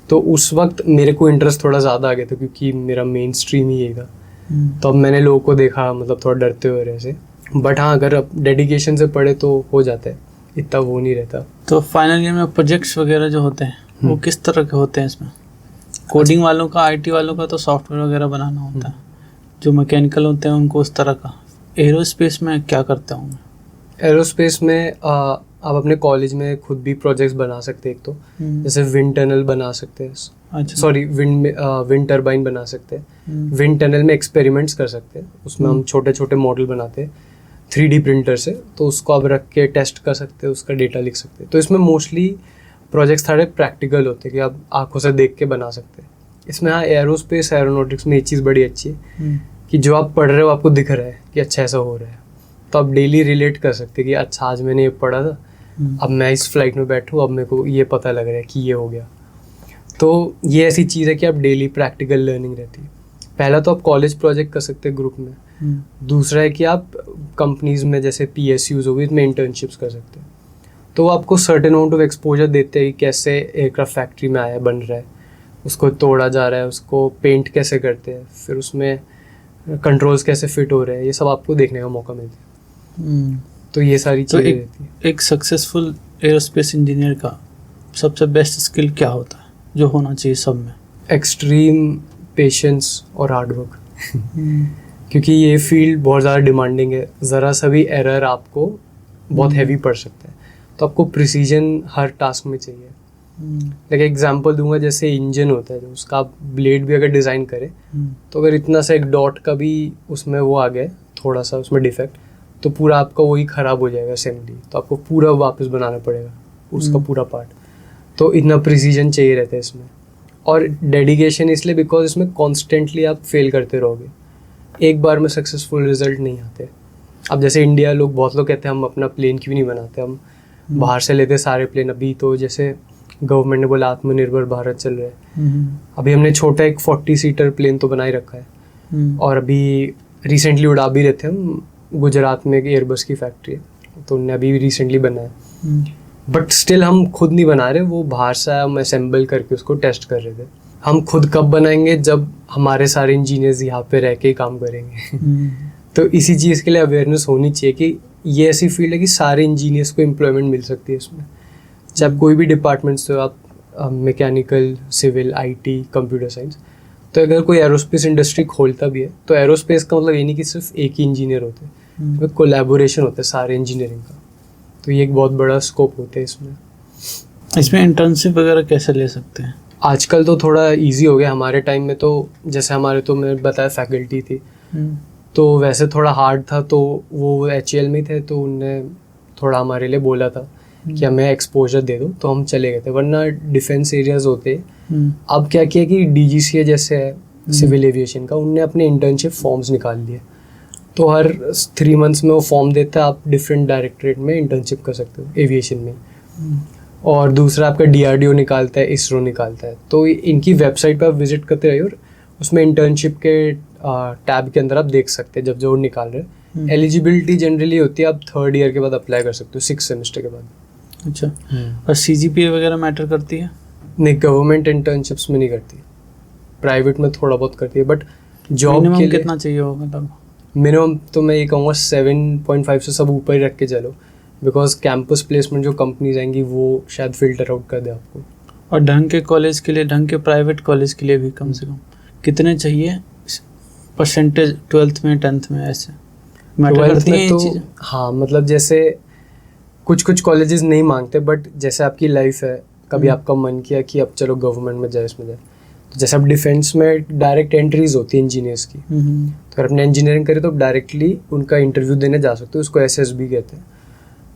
तो उस वक्त मेरे को इंटरेस्ट थोड़ा ज़्यादा आ गया था, क्योंकि मेरा मेन स्ट्रीम ही यही था। तो अब मैंने लोगों को देखा मतलब थोड़ा डरते हुए रहे से, बट हाँ अगर आप डेडिकेशन से पढ़े तो हो जाता है, इतना वो नहीं रहता। तो फाइनल ईयर में प्रोजेक्ट्स वगैरह जो होते हैं वो किस तरह के होते हैं इसमें? कोडिंग वालों का, IT वालों का तो सॉफ्टवेयर वगैरह बनाना होता है, जो मैकेनिकल होते हैं उनको उस तरह का। एरोस्पेस में क्या करते होंगे? एरोस्पेस में आप अपने कॉलेज में खुद भी प्रोजेक्ट्स बना सकते हैं। एक तो जैसे विंड टनल बना सकते हैं, अच्छा, सॉरी विंड टरबाइन बना सकते हैं। विंड टनल में एक्सपेरिमेंट्स कर सकते हैं, उसमें हम छोटे छोटे मॉडल बनाते हैं 3D प्रिंटर से, तो उसको आप रख के टेस्ट कर सकते हैं, उसका डेटा लिख सकते हैं। तो इसमें मोस्टली प्रोजेक्ट्स थोड़े प्रैक्टिकल होते हैं कि आप आंखों से देख के बना सकते हैं। इसमें हाँ एरोस्पेस एरोनॉटिक्स में ये चीज़ बड़ी अच्छी है कि जो आप पढ़ रहे हो आपको दिख रहा है कि अच्छा ऐसा हो रहा है, तो आप डेली रिलेट कर सकते हैं कि अच्छा आज मैंने ये पढ़ा था, अब मैं इस फ्लाइट में बैठूँ, अब मेरे को ये पता लग रहा है कि ये हो गया। तो ये ऐसी चीज़ है कि आप डेली प्रैक्टिकल लर्निंग रहती है। पहला तो आप कॉलेज प्रोजेक्ट कर सकते हैं ग्रुप में, दूसरा है कि आप कंपनीज में जैसे PSUs हो गई, इसमें इंटर्नशिप्स कर सकते हैं। तो वो आपको सर्टेन अमाउंट ऑफ एक्सपोजर देते हैं कि कैसे एयरक्राफ्ट फैक्ट्री में आया, बन रहा है, उसको तोड़ा जा रहा है, उसको पेंट कैसे करते हैं, फिर उसमें कंट्रोल्स कैसे फिट हो रहे हैं, ये सब आपको देखने का मौका मिलता है। तो ये सारी चीज़ें रहती है। एक सक्सेसफुल एरोस्पेस इंजीनियर का सबसे बेस्ट स्किल क्या होता है जो होना चाहिए सब में? एक्सट्रीम पेशेंस और हार्डवर्क क्योंकि ये फील्ड बहुत ज़्यादा डिमांडिंग है। ज़रा सा भी एरर आपको बहुत हैवी पड़ सकता है, तो आपको प्रिसीजन हर टास्क में चाहिए। लाइक एग्जांपल दूंगा, जैसे इंजन होता है, जो उसका आप ब्लेड भी अगर डिज़ाइन करें तो अगर इतना सा एक डॉट का भी उसमें वो आ गया, थोड़ा सा उसमें डिफेक्ट, तो पूरा आपका वही ख़राब हो जाएगा असेंबली। तो आपको पूरा वापस बनाना पड़ेगा उसका पूरा पार्ट। तो इतना प्रिसीजन चाहिए रहता है इसमें, और डेडिकेशन इसलिए बिकॉज इसमें कॉन्स्टेंटली आप फेल करते रहोगे, एक बार में सक्सेसफुल रिजल्ट नहीं आते। अब जैसे इंडिया लोग, बहुत लोग कहते हैं हम अपना प्लेन क्यों नहीं बनाते, हम बाहर से लेते सारे प्लेन। अभी तो जैसे गवर्नमेंट ने बोला आत्मनिर्भर भारत चल रहा है, अभी हमने छोटा एक 40 सीटर प्लेन तो बना ही रखा है। और अभी रिसेंटली उड़ा भी रहे थे हम, गुजरात में एक एयरबस की फैक्ट्री है, तो उनने अभी रिसेंटली बनाया। बट स्टिल हम खुद नहीं बना रहे, वो बाहर से हम असेंबल करके उसको टेस्ट कर रहे थे। हम खुद कब बनाएंगे, जब हमारे सारे इंजीनियर्स यहाँ पे रह के ही काम करेंगे। तो इसी चीज़ के लिए अवेयरनेस होनी चाहिए कि ये ऐसी फील्ड है कि सारे इंजीनियर्स को एम्प्लॉयमेंट मिल सकती है इसमें, चाहे कोई भी डिपार्टमेंट से हो आप, mechanical, civil, IT, computer science. तो अगर कोई एरोस्पेस इंडस्ट्री खोलता भी है तो एरोस्पेस का मतलब ये नहीं कि सिर्फ एक ही इंजीनियर होते हैं, इसमें कोलैबोरेशन होता है सारे इंजीनियरिंग का। तो ये एक बहुत बड़ा स्कोप होता है इसमें। इसमें इंटर्नशिप वगैरह कैसे ले सकते हैं? आजकल तो थोड़ा इजी हो गया। हमारे टाइम में तो जैसे हमारे तो मैंने बताया फैकल्टी थी, तो वैसे थोड़ा हार्ड था, तो वो HAL में थे, तो उनने थोड़ा हमारे लिए बोला था कि हमें एक्सपोजर दे दो, तो हम चले गए थे, वरना डिफेंस एरियाज होते। अब क्या किया कि DGCA जैसे है सिविल एविएशन का, उनने अपने इंटर्नशिप फॉर्म्स निकाल लिए, तो हर 3 मंथ्स में वो फॉर्म देता है, आप डिफरेंट डायरेक्टरेट में इंटर्नशिप कर सकते हो एविएशन में। और दूसरा आपका DRDO निकालता है, ISRO निकालता है। तो इनकी वेबसाइट पर आप विजिट करते रहिए और उसमें इंटर्नशिप के टैब के अंदर आप देख सकते हैं जब जो निकाल रहे हैं। एलिजिबिलिटी जनरली होती है, आप 3rd ईयर के बाद अप्लाई कर सकते हो, 6 सेमेस्टर के बाद। अच्छा, और CGPA वगैरह मैटर करती है? नहीं, गवर्नमेंट इंटर्नशिप्स में नहीं करती, प्राइवेट में थोड़ा बहुत करती है। बट जॉब के लिए कितना चाहिए होगा? मतलब मिनिमम तो मैं ये कहूँगा 7.5 से सब ऊपर ही रख के चलो, बिकॉज कैंपस प्लेसमेंट जो कंपनीज आएंगी वो शायद फिल्टर आउट कर दे आपको। और ढंग के कॉलेज के लिए, ढंग के प्राइवेट कॉलेज के लिए भी कम से कम कितने चाहिए परसेंटेज 12th में 10th में? ऐसे मैटर करती हैं ये चीज़ें? हाँ, मतलब जैसे कुछ कॉलेजेस नहीं मांगते, बट जैसे आपकी लाइफ है, कभी आपका मन किया कि अब चलो गवर्नमेंट में जाए, इसमें जाए, तो जैसे अब डिफेंस में डायरेक्ट एंट्रीज होती है इंजीनियर्स की, तो अगर अपने इंजीनियरिंग करें तो डायरेक्टली उनका इंटरव्यू देने जा सकते हो, उसको SSB कहते हैं।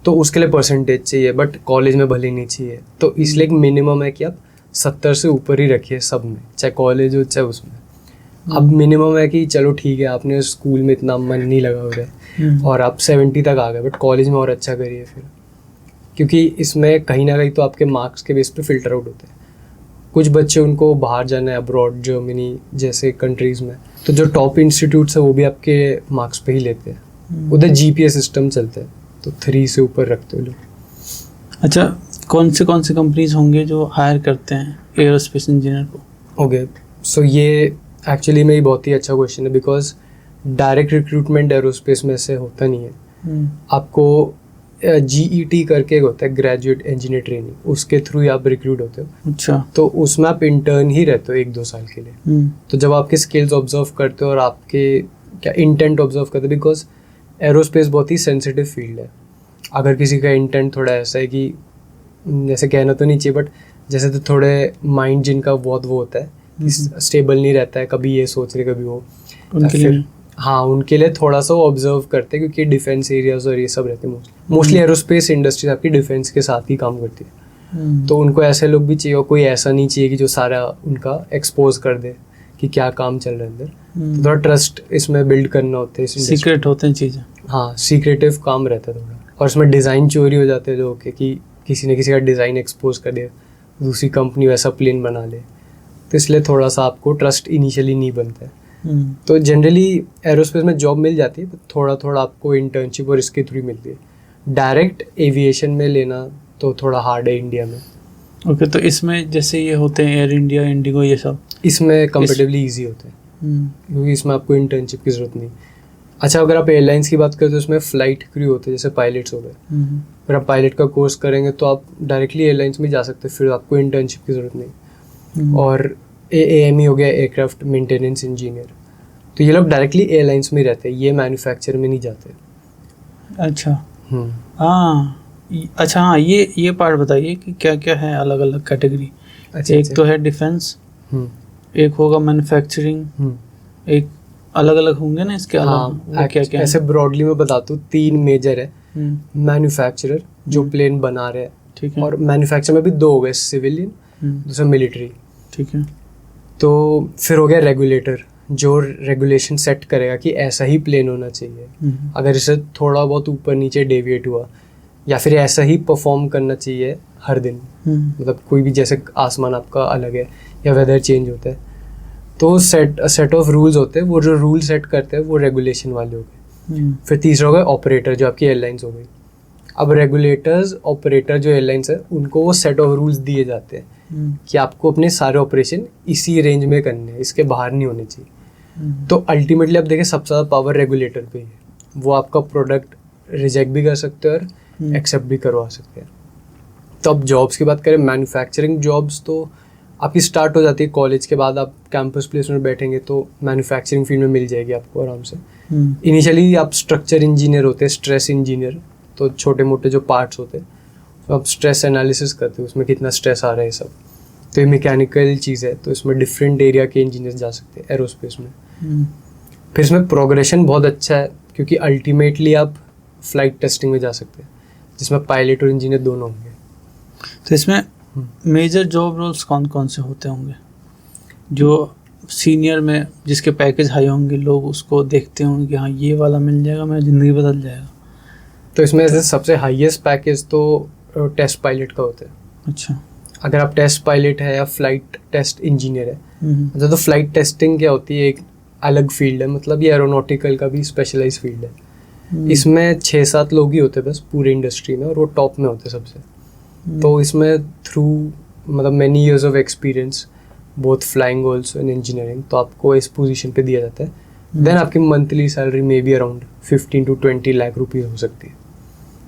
तो उसके लिए परसेंटेज चाहिए, बट कॉलेज में भले नहीं चाहिए। तो इसलिए एक मिनिमम है कि आप 70 से ऊपर ही रखिए सब में, चाहे कॉलेज हो चाहे उसमें। अब मिनिमम है कि चलो ठीक है, आपने स्कूल में इतना मन नहीं लगा हो रहा है और आप 70 तक आ गए, बट कॉलेज में और अच्छा करिए फिर, क्योंकि इसमें कहीं ना कहीं तो आपके मार्क्स के बेस पे फिल्टर आउट होते हैं। कुछ बच्चे उनको बाहर जाना है, अब्रॉड, जर्मनी जैसे कंट्रीज़ में, तो जो टॉप इंस्टीट्यूट्स है वो भी आपके मार्क्स पे ही लेते हैं। उधर GPA सिस्टम चलता है, तो 3 से ऊपर रखते हो लोग। अच्छा, कौन से कंपनीज होंगे जो हायर करते हैं एयरोस्पेस इंजीनियर को? ओके, सो ये एक्चुअली में बहुत ही अच्छा क्वेश्चन है, बिकॉज डायरेक्ट रिक्रूटमेंट एरोस्पेस में से होता नहीं है। आपको GET करके एक होता है, ग्रेजुएट इंजीनियर ट्रेनिंग, उसके थ्रू ही आप रिक्रूट होते हो। अच्छा, तो उसमें आप इंटर्न ही रहते हो 1-2 साल के लिए। तो जब आपके स्किल्स ऑब्जर्व करते हो और आपके क्या इंटेंट ऑब्जर्व करते हो, बिकॉज एरोस्पेस बहुत ही सेंसिटिव फील्ड है। अगर किसी का इंटेंट थोड़ा ऐसा है कि जैसे कहना तो नहीं चाहिए, बट जैसे तो थोड़े माइंड जिनका बहुत वो होता है, स्टेबल नहीं रहता है, कभी ये सोच रहे कभी वो, उनके लिए हाँ, उनके लिए थोड़ा सा वो ऑब्जर्व करते हैं, क्योंकि डिफेंस एरियाज और ये सब रहते हैं मोस्टली एरोस्पेस इंडस्ट्रीज आपकी डिफेंस के साथ ही काम करती है। तो उनको ऐसे लोग भी चाहिए, और कोई ऐसा नहीं चाहिए कि जो सारा उनका एक्सपोज कर दे कि क्या काम चल रहा है अंदर। तो थोड़ा ट्रस्ट इसमें बिल्ड करना होता है, सीक्रेट होते हैं चीज़ें। हाँ, सीक्रेटिव काम रहता है थोड़ा। और इसमें डिज़ाइन चोरी हो जाते हैं लोगों के, कि किसी ने किसी का डिज़ाइन एक्सपोज कर दिया, दूसरी कंपनी वैसा प्लेन बना ले, तो इसलिए थोड़ा सा आपको ट्रस्ट इनिशियली नहीं बनता है। तो जनरली एरोस्पेस में जॉब मिल जाती है, थोड़ा थोड़ा आपको इंटर्नशिप और इसके थ्रू मिलती है। डायरेक्ट एविएशन में लेना तो थोड़ा हार्ड है इंडिया में। ओके, तो इसमें जैसे ये होते हैं एयर इंडिया, इंडिगो, ये सब इसमें कंपेरेटिवली ईजी होते हैं क्योंकि इसमें आपको इंटर्नशिप की ज़रूरत नहीं। अच्छा, अगर आप एयरलाइंस की बात करें तो इसमें फ़्लाइट क्रू होते हैं, जैसे पायलट्स हो गए। अगर आप पायलट का कोर्स करेंगे तो आप डायरेक्टली एयरलाइंस में जा सकते हैं, फिर आपको इंटर्नशिप की ज़रूरत नहीं। और AAME हो गया, एयरक्राफ्ट मेंटेनेंस इंजीनियर, तो ये लोग डायरेक्टली एयरलाइंस में रहते हैं, ये मैन्युफैक्चर में नहीं जाते। अच्छा, हाँ, अच्छा, हाँ, ये पार्ट बताइए कि क्या क्या है अलग अलग कैटेगरी। अच्छा, एक तो है डिफेंस, एक होगा मैन्युफैक्चरिंग, एक अलग अलग होंगे ना इसके अलावा। हाँ, क्या क्या ऐसे ब्रॉडली मैं बताता हूँ, 3 मेजर है। मैन्युफैक्चरर जो प्लेन बना रहे हैं, ठीक है, और मैन्युफैक्चर में भी 2 हो गए, सिविलियन, दूसरा मिलिट्री। ठीक है। तो फिर हो गया रेगुलेटर, जो रेगुलेशन सेट करेगा कि ऐसा ही प्लेन होना चाहिए, अगर इसे थोड़ा बहुत ऊपर नीचे डेविएट हुआ, या फिर ऐसा ही परफॉर्म करना चाहिए हर दिन, मतलब कोई भी, जैसे आसमान आपका अलग है या वेदर चेंज होता है, तो सेट ऑफ रूल्स होते हैं, वो जो रूल सेट करते हैं वो रेगुलेशन वाले हो गए। फिर तीसरा हो गया ऑपरेटर, जो आपकी एयरलाइंस हो गई। अब रेगुलेटर्स, ऑपरेटर जो एयरलाइंस है, उनको वो सेट ऑफ रूल्स दिए जाते हैं कि आपको अपने सारे ऑपरेशन इसी रेंज में करने हैं, इसके बाहर नहीं होने चाहिए। तो अल्टीमेटली आप देखें, सबसे ज़्यादा पावर रेगुलेटर पे ही है, वो आपका प्रोडक्ट रिजेक्ट भी कर सकते हैं और एक्सेप्ट भी करवा सकते हैं। तो अब जॉब्स की बात करें, मैन्युफैक्चरिंग जॉब्स तो आपकी स्टार्ट हो जाती है कॉलेज के बाद, आप कैंपस प्लेसमेंट बैठेंगे तो मैन्युफैक्चरिंग फील्ड में मिल जाएगी आपको आराम से। इनिशियली आप स्ट्रक्चर इंजीनियर होते हैं, स्ट्रेस इंजीनियर, तो छोटे मोटे जो पार्ट्स होते हैं, तो आप स्ट्रेस एनालिसिस करते हो, उसमें कितना स्ट्रेस आ रहा है सब, तो ये मैकेनिकल चीज़ है, तो इसमें डिफरेंट एरिया के इंजीनियर्स जा सकते हैं एरोस्पेस में। फिर इसमें प्रोग्रेशन बहुत अच्छा है, क्योंकि अल्टीमेटली आप फ्लाइट टेस्टिंग में जा सकते हैं, जिसमें पायलट और इंजीनियर दोनों होंगे। तो इसमें मेजर जॉब रोल्स कौन कौन से होते होंगे, जो सीनियर में जिसके पैकेज हाई होंगे, लोग उसको देखते होंगे कि हाँ ये वाला मिल जाएगा, मेरी ज़िंदगी बदल जाएगा? तो इसमें से सबसे हाईएस्ट पैकेज तो टेस्ट पायलट का होता है। अच्छा, अगर आप टेस्ट पायलट है या फ्लाइट टेस्ट इंजीनियर है, अच्छा, तो फ्लाइट टेस्टिंग क्या होती है, एक अलग फील्ड है, मतलब ये एरोनॉटिकल का भी स्पेशलाइज फील्ड है। इसमें 6-7 लोग ही होते हैं बस पूरी इंडस्ट्री में, और वो टॉप में होते हैं सबसे। तो इसमें थ्रू मतलब many years of experience, both flying also in engineering, तो आपको इस पोजीशन पे दिया जाता है। देन आपकी monthly salary may be around 15 to 20 lakh rupees हो सकती है,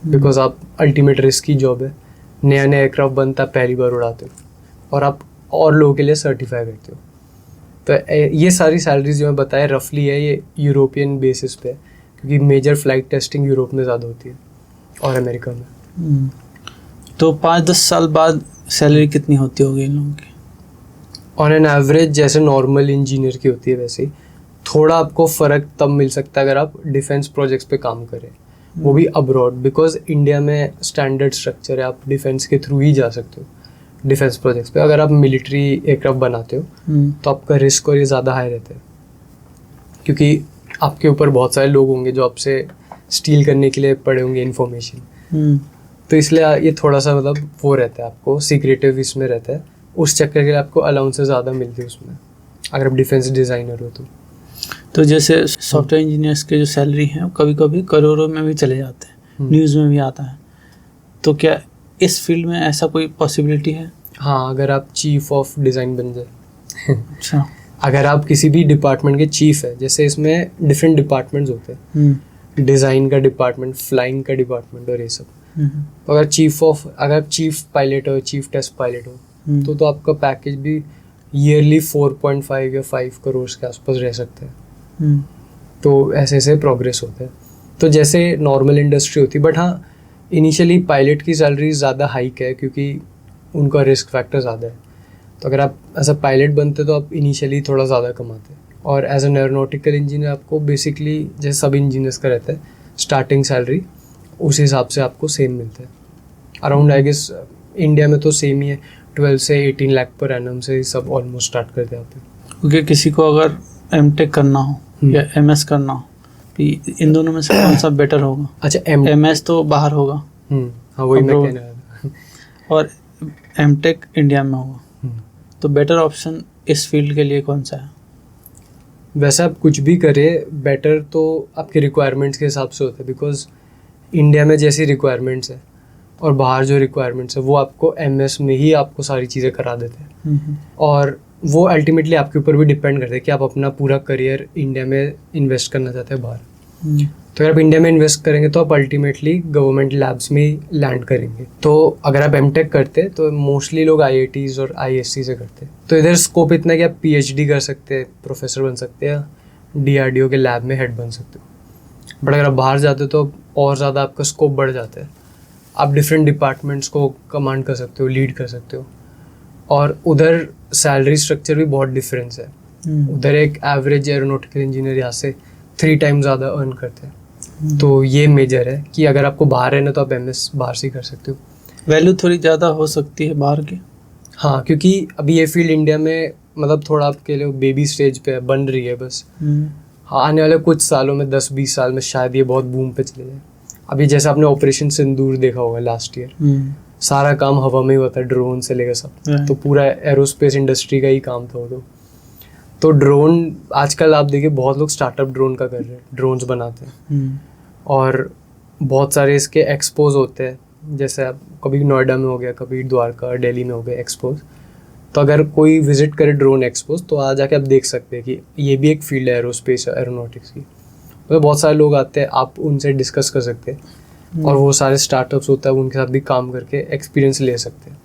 बिकॉज आप अल्टीमेट रिस्क की जॉब है, नया नया एयरक्राफ्ट बनता है, पहली बार उड़ाते हो, और आप और लोगों के लिए सर्टिफाई करते हो। तो ये सारी सैलरीज जो मैं बताया रफली है, ये यूरोपियन बेसिस पे है, क्योंकि मेजर फ्लाइट टेस्टिंग यूरोप में ज़्यादा होती है और अमेरिका में। तो 5-10 साल बाद सैलरी कितनी होती होगी इन लोगों की? ऑन एन एवरेज जैसे नॉर्मल इंजीनियर की होती है वैसे ही, थोड़ा आपको फ़र्क तब मिल सकता है अगर आप डिफेंस प्रोजेक्ट्स पे काम करें, वो भी अब्रॉड, बिकॉज इंडिया में स्टैंडर्ड स्ट्रक्चर है, आप डिफेंस के थ्रू ही जा सकते हो डिफेंस प्रोजेक्ट्स पे। अगर आप मिलिट्री एयरक्राफ्ट बनाते हो तो आपका रिस्क और ये ज़्यादा हाई रहता है, क्योंकि आपके ऊपर बहुत सारे लोग होंगे जो आपसे स्टील करने के लिए पड़े होंगे इन्फॉर्मेशन, तो इसलिए ये थोड़ा सा मतलब वो रहता है, आपको सीक्रेटिव इसमें रहता है, उस चक्कर के लिए आपको अलाउंसेस ज़्यादा मिलती है उसमें, अगर आप डिफेंस डिज़ाइनर हो तो जैसे सॉफ्टवेयर इंजीनियर्स के जो सैलरी हैं कभी कभी करोड़ों में भी चले जाते हैं, न्यूज़ में भी आता है, तो क्या इस फील्ड में ऐसा कोई पॉसिबिलिटी है? हाँ, अगर आप चीफ ऑफ डिज़ाइन बन जाए अच्छा, अगर आप किसी भी डिपार्टमेंट के चीफ है, जैसे इसमें डिफरेंट डिपार्टमेंट्स होते हैं, डिज़ाइन का डिपार्टमेंट, फ्लाइंग का डिपार्टमेंट और ये सब। तो अगर आप चीफ पायलट हो, चीफ टेस्ट पायलट हो, तो आपका पैकेज भी ईयरली 4.5 या 5 करोड़ के आसपास रह सकता है। तो ऐसे ऐसे प्रोग्रेस होता है, तो जैसे नॉर्मल इंडस्ट्री होती है, बट हाँ इनिशियली पायलट की सैलरी ज़्यादा हाइक है, क्योंकि उनका रिस्क फैक्टर ज़्यादा है। तो अगर आप एज अ पायलट बनते तो आप इनिशियली थोड़ा ज़्यादा कमाते, और एज एन एरोनॉटिकल इंजीनियर आपको बेसिकली जैसे सब इंजीनियर्स का रहता है, स्टार्टिंग सैलरी उस हिसाब से आपको सेम मिलता है अराउंड, आई गेस इंडिया में तो सेम ही है, 12 से 18 लाख पर एनम से सब ऑलमोस्ट स्टार्ट करते हैं आप। क्योंकि किसी को अगर एमटेक करना हो या एमएस करना हो कि इन दोनों में से कौन सा बेटर होगा? अच्छा, MS तो बाहर होगा, हाँ वही मैं abroad, कहने वाला था। और MTech इंडिया में होगा, तो बेटर ऑप्शन इस फील्ड के लिए कौन सा है? वैसे आप कुछ भी करें, बेटर तो आपके रिक्वायरमेंट्स के हिसाब से होता है, बिकॉज इंडिया में जैसी रिक्वायरमेंट्स है और बाहर जो रिक्वायरमेंट्स है वो आपको MS में ही आपको सारी चीज़ें करा देते हैं। और वो अल्टीमेटली आपके ऊपर भी डिपेंड करता है कि आप अपना पूरा करियर इंडिया में इन्वेस्ट करना चाहते हैं बाहर। तो अगर आप इंडिया में इन्वेस्ट करेंगे तो आप अल्टीमेटली गवर्नमेंट लैब्स में ही लैंड करेंगे। तो अगर आप MTech करते हैं तो मोस्टली लोग IITs और ISC से करते हैं। तो इधर स्कोप इतना है कि आप PhD कर सकते हैं, प्रोफेसर बन सकते हैं, DRDO के लैब में हेड बन सकते हो। बट अगर आप बाहर जाते हो तो और ज़्यादा आपका स्कोप बढ़ जाता है। आप डिफरेंट डिपार्टमेंट्स को कमांड कर सकते हो, लीड कर सकते हो, और उधर सैलरी स्ट्रक्चर भी बहुत डिफरेंस है। उधर एक एवरेज एरोनॉटिकल इंजीनियर यहाँ से 3 टाइम ज़्यादा अर्न करते हैं। तो ये मेजर है कि अगर आपको बाहर रहना तो आप MS बाहर से कर सकते हो। वैल्यू थोड़ी ज़्यादा हो सकती है बाहर की। हाँ, क्योंकि अभी ये फील्ड इंडिया में मतलब थोड़ा आपके लिए बेबी स्टेज पे है, बन रही है बस। हाँ, आने वाले कुछ सालों में 10-20 साल में शायद ये बहुत बूम पे चले जाए। अभी जैसे आपने ऑपरेशन सिंदूर देखा होगा लास्ट ईयर, सारा काम हवा में ही होता है, ड्रोन से लेकर सब। तो पूरा एरोस्पेस इंडस्ट्री का ही काम था वो। तो ड्रोन आजकल आप देखिए बहुत लोग स्टार्टअप ड्रोन का कर रहे हैं, ड्रोन्स बनाते हैं, और बहुत सारे इसके एक्सपोज होते हैं। जैसे आप कभी नोएडा में हो गया, कभी द्वारका दिल्ली में हो गया एक्सपोज। तो अगर कोई विजिट करे ड्रोन एक्सपोज तो आ जाके आप देख सकते हैं कि ये भी एक फील्ड है एरोस्पेस एरोनॉटिक्स की। तो बहुत सारे लोग आते हैं, आप उनसे डिस्कस कर सकते हैं, और वो सारे स्टार्टअप्स होता है, उनके साथ भी काम करके एक्सपीरियंस ले सकते हैं।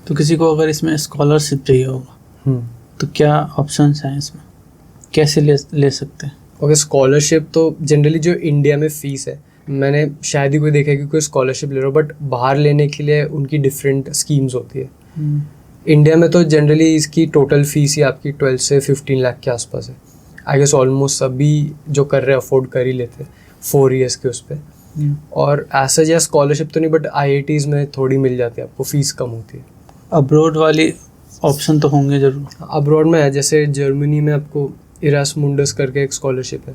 तो किसी को अगर इसमें स्कॉलरशिप चाहिए होगा तो क्या ऑप्शंस हैं इसमें, कैसे ले सकते हैं? ओके, स्कॉलरशिप तो जनरली जो इंडिया में फ़ीस है, मैंने शायद ही कोई देखा है कि कोई स्कॉलरशिप ले रहा हो, बट बाहर लेने के लिए उनकी डिफरेंट स्कीम्स होती है। इंडिया में तो जनरली इसकी टोटल फीस ही आपकी 12 से 15 लाख के आसपास है। आई गेस ऑलमोस्ट सभी जो कर रहे हैं अफोर्ड कर ही लेते हैं 4 years के उस पर। और ऐसा या स्कॉलरशिप तो नहीं, बट IITs में थोड़ी मिल जाती है, आपको फ़ीस कम होती है। अब्रॉड वाली ऑप्शन तो होंगे जरूर। अब्रॉड में है, जैसे जर्मनी में आपको इरास्मुंडस करके एक स्कॉलरशिप है।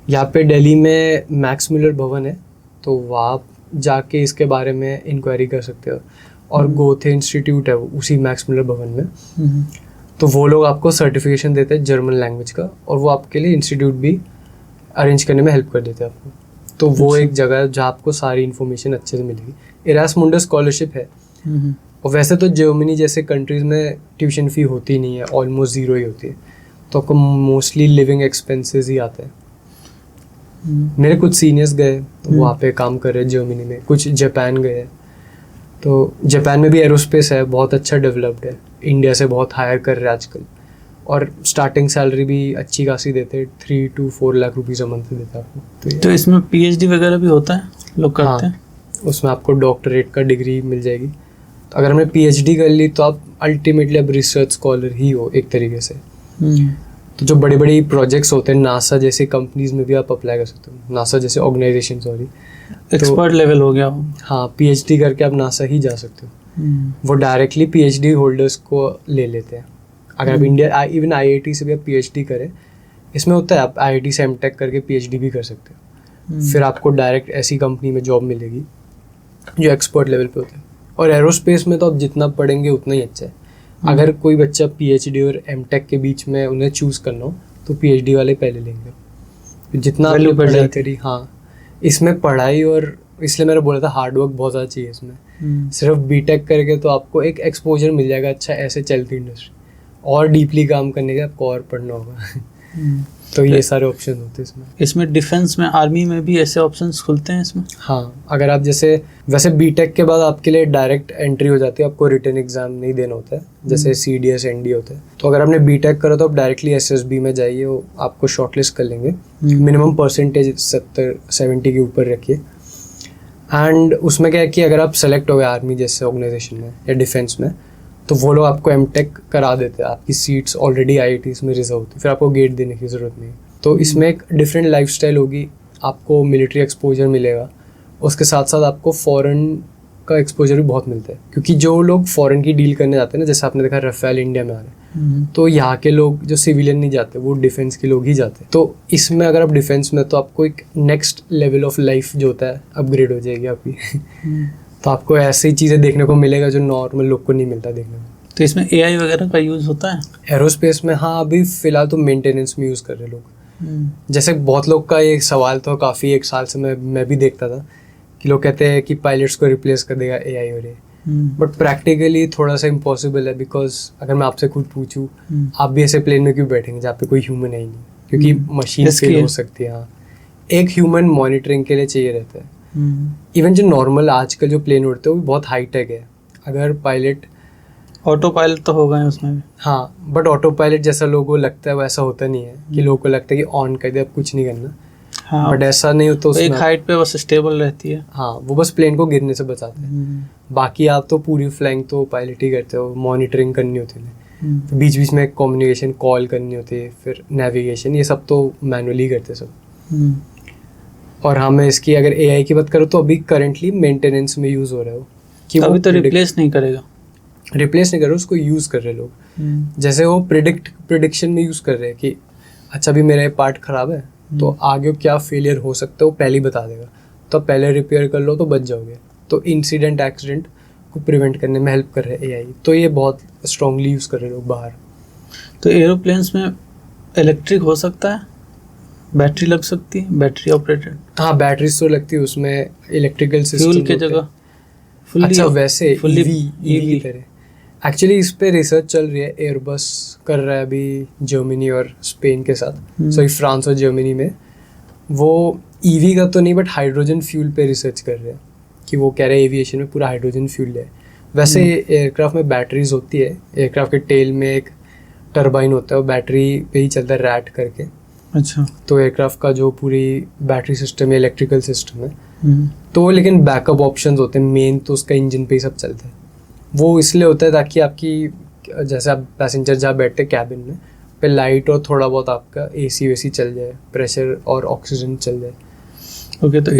यहाँ पे दिल्ली में मैक्स मिलर भवन है, तो वहाँ जाके इसके बारे में इंक्वायरी कर सकते हो। और गोथे इंस्टीट्यूट है उसी मैक्स मिलर भवन में, तो वो लोग आपको सर्टिफिकेशन देते हैं जर्मन लैंग्वेज का, और वो आपके लिए इंस्टीट्यूट भी अरेंज करने में हेल्प कर देते हैं आपको। तो वो एक जगह है जहाँ आपको सारी इन्फॉर्मेशन अच्छे से मिलेगी। इरास्मुंडस स्कॉलरशिप है। और वैसे तो जर्मनी जैसे कंट्रीज़ में ट्यूशन फ़ी होती नहीं है, ऑलमोस्ट ज़ीरो ही होती है, तो आपको मोस्टली लिविंग एक्सपेंसेस ही आते हैं। मेरे कुछ सीनियर्स गए तो वहाँ पे काम कर रहे हैं जर्मनी में, कुछ जापान गए। तो जापान में भी एरोस्पेस है, बहुत अच्छा डेवलप्ड है, इंडिया से बहुत हायर कर रहे हैं आजकल, और स्टार्टिंग सैलरी भी अच्छी खासी देते हैं, 3 to 4 lakh rupees a month देता है आपको। तो इसमें PhD वगैरह भी होता है, लोग करते हैं? उसमें आपको डॉक्टरेट का डिग्री मिल जाएगी। तो अगर हमने PhD कर ली तो आप अल्टीमेटली अब रिसर्च स्कॉलर ही हो एक तरीके से। तो जो बड़ी बड़ी प्रोजेक्ट्स होते हैं, नासा जैसे कंपनीज में भी आप अप्लाई कर सकते हो, नासा जैसे ऑर्गेनाइजेशन, सॉरी, एक्सपर्ट लेवल हो गया वो। हाँ, PhD करके आप नासा ही जा सकते हो। वो डायरेक्टली PhD होल्डर्स को ले लेते हैं। अगर आप इंडिया इवन IIT से भी आप PhD करें, इसमें होता है आप IIT से MTech करके PhD भी कर सकते हो। फिर आपको डायरेक्ट ऐसी कंपनी में जॉब मिलेगी जो एक्सपर्ट लेवल पे होते हैं। और एरोस्पेस में तो आप जितना पढ़ेंगे उतना ही अच्छा है। अगर कोई बच्चा PhD और MTech के बीच में उन्हें चूज़ करना हो तो PhD वाले पहले लेंगे, जितना आपने पढ़ाई करी। हाँ, इसमें पढ़ाई, और इसलिए मैंने बोला था हार्डवर्क बहुत ज़्यादा चाहिए इसमें। सिर्फ BTech करके तो आपको एक एक्सपोजर मिल जाएगा अच्छा, ऐसे चलती इंडस्ट्री, और डीपली काम करने के आपको और पढ़ना होगा। तो ये सारे ऑप्शन होते हैं इसमें डिफेंस में, आर्मी में भी ऐसे ऑप्शंस खुलते हैं इसमें? हाँ, अगर आप जैसे वैसे BTech के बाद आपके लिए डायरेक्ट एंट्री हो जाती है, आपको रिटन एग्जाम नहीं देना होता है, जैसे CDS ND होता है। तो अगर आपने BTech करा तो आप डायरेक्टली SSB में जाइए, वो आपको शॉर्टलिस्ट कर लेंगे। मिनिमम परसेंटेज 70-70 के ऊपर रखिए। एंड उसमें क्या है कि अगर आप सेलेक्ट हो गए आर्मी जैसे ऑर्गेनाइजेशन में या डिफेंस में, तो वो लोग आपको MTech करा देते हैं, आपकी सीट्स ऑलरेडी IITs में रिजर्व होती है, फिर आपको गेट देने की ज़रूरत नहीं। तो इसमें एक डिफरेंट लाइफस्टाइल होगी, आपको मिलिट्री एक्सपोजर मिलेगा, उसके साथ साथ आपको फॉरेन का एक्सपोजर भी बहुत मिलता है, क्योंकि जो लोग फॉरेन की डील करने जाते हैं ना, जैसे आपने देखा राफेल इंडिया में आ रहे हैं, तो यहाँ के लोग जो सिविलियन नहीं जाते वो डिफेंस के लोग ही जाते। तो इसमें अगर आप डिफेंस में तो आपको एक नेक्स्ट लेवल ऑफ लाइफ जो होता है अपग्रेड हो जाएगी आपकी। तो आपको ऐसी चीज़ें देखने को मिलेगा जो नॉर्मल लोग को नहीं मिलता देखने को। तो इसमें एआई वगैरह का यूज़ होता है? एरोस्पेस में हाँ, अभी फ़िलहाल तो मेंटेनेंस में यूज़ कर रहे हैं लोग। जैसे बहुत लोग का ये सवाल तो काफ़ी एक साल से मैं भी देखता था कि लोग कहते हैं कि पायलट्स को रिप्लेस कर देगा एआई और ये, बट प्रैक्टिकली थोड़ा सा इम्पॉसिबल है। बिकॉज अगर मैं आपसे खुद पूछूँ आप भी ऐसे प्लेन में क्यों बैठेंगे जहाँ पे कोई ह्यूमन है ही नहीं, क्योंकि मशीन फेल हो सकती है। हाँ, एक ह्यूमन मॉनिटरिंग के लिए चाहिए रहता है। इवन जो नॉर्मल आजकल जो प्लेन उड़ते हैं वो भी बहुत हाई टेक है। अगर पायलट ऑटो पायलट तो होगा उसमें भी। हाँ, बट ऑटो पायलट जैसा लोगों को लगता है वैसा होता नहीं है कि लोगों को लगता है कि ऑन कर दे अब कुछ नहीं करना। हाँ, बट ऐसा नहीं होता उसमें। एक हाइट पे बस स्टेबल रहती है। हाँ, वो बस प्लेन को गिरने से बचाते हैं। बाकी आप तो पूरी फ्लाइंग तो पायलट ही करते हो, मॉनिटरिंग करनी होती है, फिर बीच बीच में कम्युनिकेशन कॉल करनी होती है, फिर नेविगेशन, ये सब तो मैनुअली करते सब। और हाँ, मैं इसकी अगर एआई की बात करूँ तो अभी करंटली मेंटेनेंस में यूज़ हो रहा है कि अभी तो रिप्लेस नहीं करेगा। रिप्लेस नहीं कर रहे, उसको यूज़ कर रहे लोग। जैसे वो प्रिडिक्शन में यूज़ कर रहे हैं कि अच्छा अभी मेरा ये पार्ट ख़राब है तो आगे क्या फेलियर हो सकता है वो पहले ही बता देगा, तो आप पहले रिपेयर कर लो तो बच जाओगे। तो इंसिडेंट एक्सीडेंट को प्रिवेंट करने में हेल्प कर रहे हैं एआई। तो ये बहुत स्ट्रांगली यूज़ कर रहे हैं लोग बाहर। तो एरोप्लेन्स में इलेक्ट्रिक हो सकता है, बैटरी लग सकती है, बैटरी ऑपरेटेड? हाँ, बैटरीज तो लगती है उसमें, इलेक्ट्रिकल सिस्टम फ्यूल की जगह फुल्ली। अच्छा, वैसे ईवी की तरह एक्चुअली इस पे रिसर्च चल रही है। एयरबस कर रहा है अभी जर्मनी और स्पेन के साथ, सॉरी फ्रांस और जर्मनी में। वो ईवी का तो नहीं बट हाइड्रोजन फ्यूल पे रिसर्च कर रहे हैं कि वो कह रहे हैं एविएशन में पूरा हाइड्रोजन फ्यूल है। वैसे एयरक्राफ्ट में बैटरीज होती है, एयरक्राफ्ट के टेल में एक टरबाइन होता है, वो बैटरी पे ही चलता है, रैट करके। अच्छा। तो एयरक्राफ्ट का जो पूरी बैटरी सिस्टम है, इलेक्ट्रिकल सिस्टम है, तो लेकिन बैकअप ऑप्शंस होते हैं। मेन तो उसका इंजन पे ही सब चलता है। वो इसलिए होता है ताकि आपकी जैसे आप पैसेंजर जहाँ बैठते हैं कैबिन में पे लाइट और थोड़ा बहुत आपका एसी वेसी चल जाए, प्रेशर और ऑक्सीजन चल जाए। ओके, तो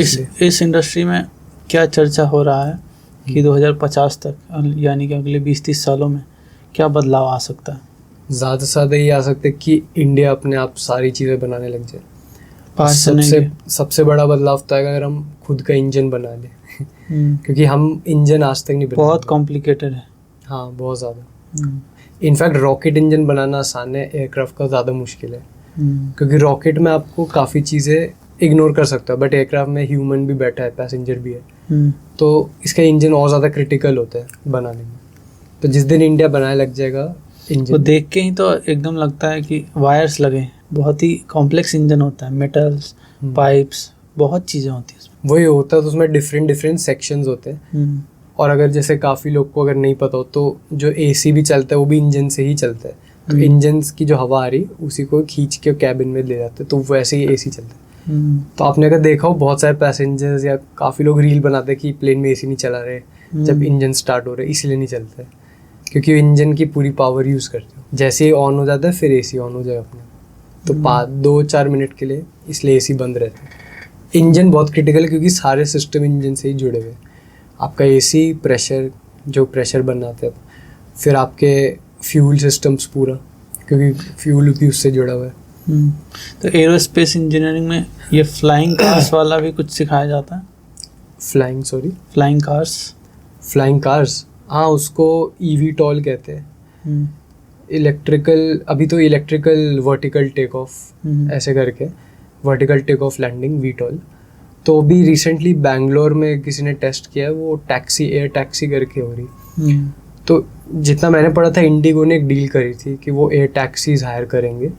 इस इंडस्ट्री में क्या चर्चा हो रहा है कि 2050 तक यानी कि अगले 20-30 सालों में क्या बदलाव आ सकता है? ज़्यादा से ज़्यादा ये आ सकता है कि इंडिया अपने आप सारी चीज़ें बनाने लग जाए। सबसे बड़ा बदलाव तो आएगा अगर हम खुद का इंजन बना लें। क्योंकि हम इंजन आज तक नहीं बनाए। बहुत कॉम्प्लिकेटेड है। हाँ, बहुत ज़्यादा। इनफैक्ट रॉकेट इंजन बनाना आसान है, एयरक्राफ्ट का ज़्यादा मुश्किल है। क्योंकि रॉकेट में आपको काफ़ी चीज़ें इग्नोर कर सकता है, बट एयरक्राफ्ट में ह्यूमन भी बैठा है, पैसेंजर भी है, तो इसका इंजन और ज़्यादा क्रिटिकल होता है बनाने में। तो जिस दिन इंडिया बनाने लग जाएगा इंजन, तो देख के ही तो एकदम लगता है कि वायर्स लगे हैं। बहुत ही कॉम्प्लेक्स इंजन होता है, मेटल्स, पाइप्स, बहुत चीज़ें होती हैं। वही होता है, तो उसमें डिफरेंट सेक्शंस होते हैं। और अगर जैसे काफ़ी लोग को अगर नहीं पता हो तो जो एसी भी चलता है वो भी इंजन से ही चलता है। तो इंजन की जो हवा आ रही उसी को खींच के कैबिन में ले जाते हैं, तो वैसे ही एसी चलता है। तो आपने अगर देखा हो बहुत सारे पैसेंजर्स या काफ़ी लोग रील बनाते हैं कि प्लेन में एसी नहीं चला रहे जब इंजन स्टार्ट हो रहे, इसलिए नहीं चलता है क्योंकि इंजन की पूरी पावर यूज़ करते हो। जैसे ही ऑन हो जाता है फिर एसी ऑन हो जाएगा अपने, तो 2-4 मिनट के लिए इसलिए एसी बंद रहता है। इंजन बहुत क्रिटिकल है क्योंकि सारे सिस्टम इंजन से ही जुड़े हुए हैं। आपका एसी, प्रेशर, जो प्रेशर बनाते हैं, फिर आपके फ्यूल सिस्टम्स पूरा, क्योंकि फ्यूल भी उससे जुड़ा हुआ है। तो एरोस्पेस इंजीनियरिंग में ये फ्लाइंग कार्स वाला भी कुछ सिखाया जाता है? फ्लाइंग कार्स, हाँ, उसको ईवीटॉल कहते हैं। इलेक्ट्रिकल, अभी तो इलेक्ट्रिकल वर्टिकल टेक ऑफ ऐसे करके, वर्टिकल टेक ऑफ लैंडिंग, वीटॉल। तो अभी रिसेंटली बैंगलोर में किसी ने टेस्ट किया है, वो टैक्सी, एयर टैक्सी करके हो रही। तो जितना मैंने पढ़ा था, इंडिगो ने एक डील करी थी कि वो एयर टैक्सीज हायर करेंगे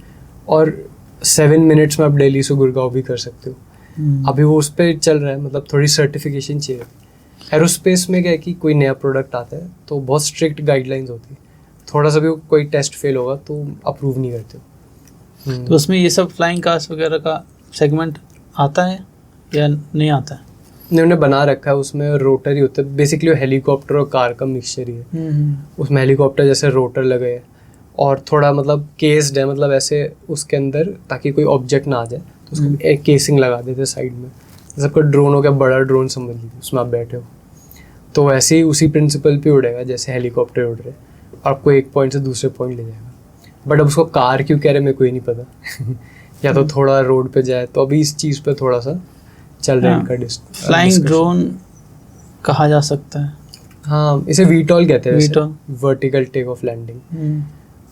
और 7 मिनट्स में आप दिल्ली से गुड़गांव भी कर सकते हो। अभी वो उस पर चल रहा है, मतलब थोड़ी सर्टिफिकेशन चाहिए। एरोस्पेस में क्या है कि कोई नया प्रोडक्ट आता है तो बहुत स्ट्रिक्ट गाइडलाइंस होती है, थोड़ा सा भी कोई टेस्ट फेल होगा तो अप्रूव नहीं करते। तो उसमें ये सब फ्लाइंग कार्स वगैरह का सेगमेंट आता है या नहीं आता है? उन्होंने बना रखा है, उसमें रोटर ही होता है, बेसिकली हेलीकॉप्टर और कार का मिक्सचर ही है। उसमें हेलीकॉप्टर जैसे रोटर लगे है और थोड़ा मतलब केस्ड है, मतलब ऐसे उसके अंदर ताकि कोई ऑब्जेक्ट ना आ जाए तो उसको एक केसिंग लगा देते साइड में। जैसे कोई ड्रोन हो गया, बड़ा ड्रोन समझ लीजिए, उसमें आप बैठे हो तो वैसे ही उसी प्रिंसिपल पे उड़ेगा जैसे हेलीकॉप्टर उड़ रहे, आपको एक पॉइंट से दूसरे पॉइंट ले जाएगा। बट अब उसको कार क्यों कह रहे मेरे को ही नहीं पता या तो थोड़ा रोड पे जाए, तो अभी इस चीज़ पे थोड़ा सा चल रहा है इनका फ्लाइंग ड्रोन कहा जा सकता है। हाँ, इसे वीटॉल कहते हैं, VTOL। Vertical take off landing.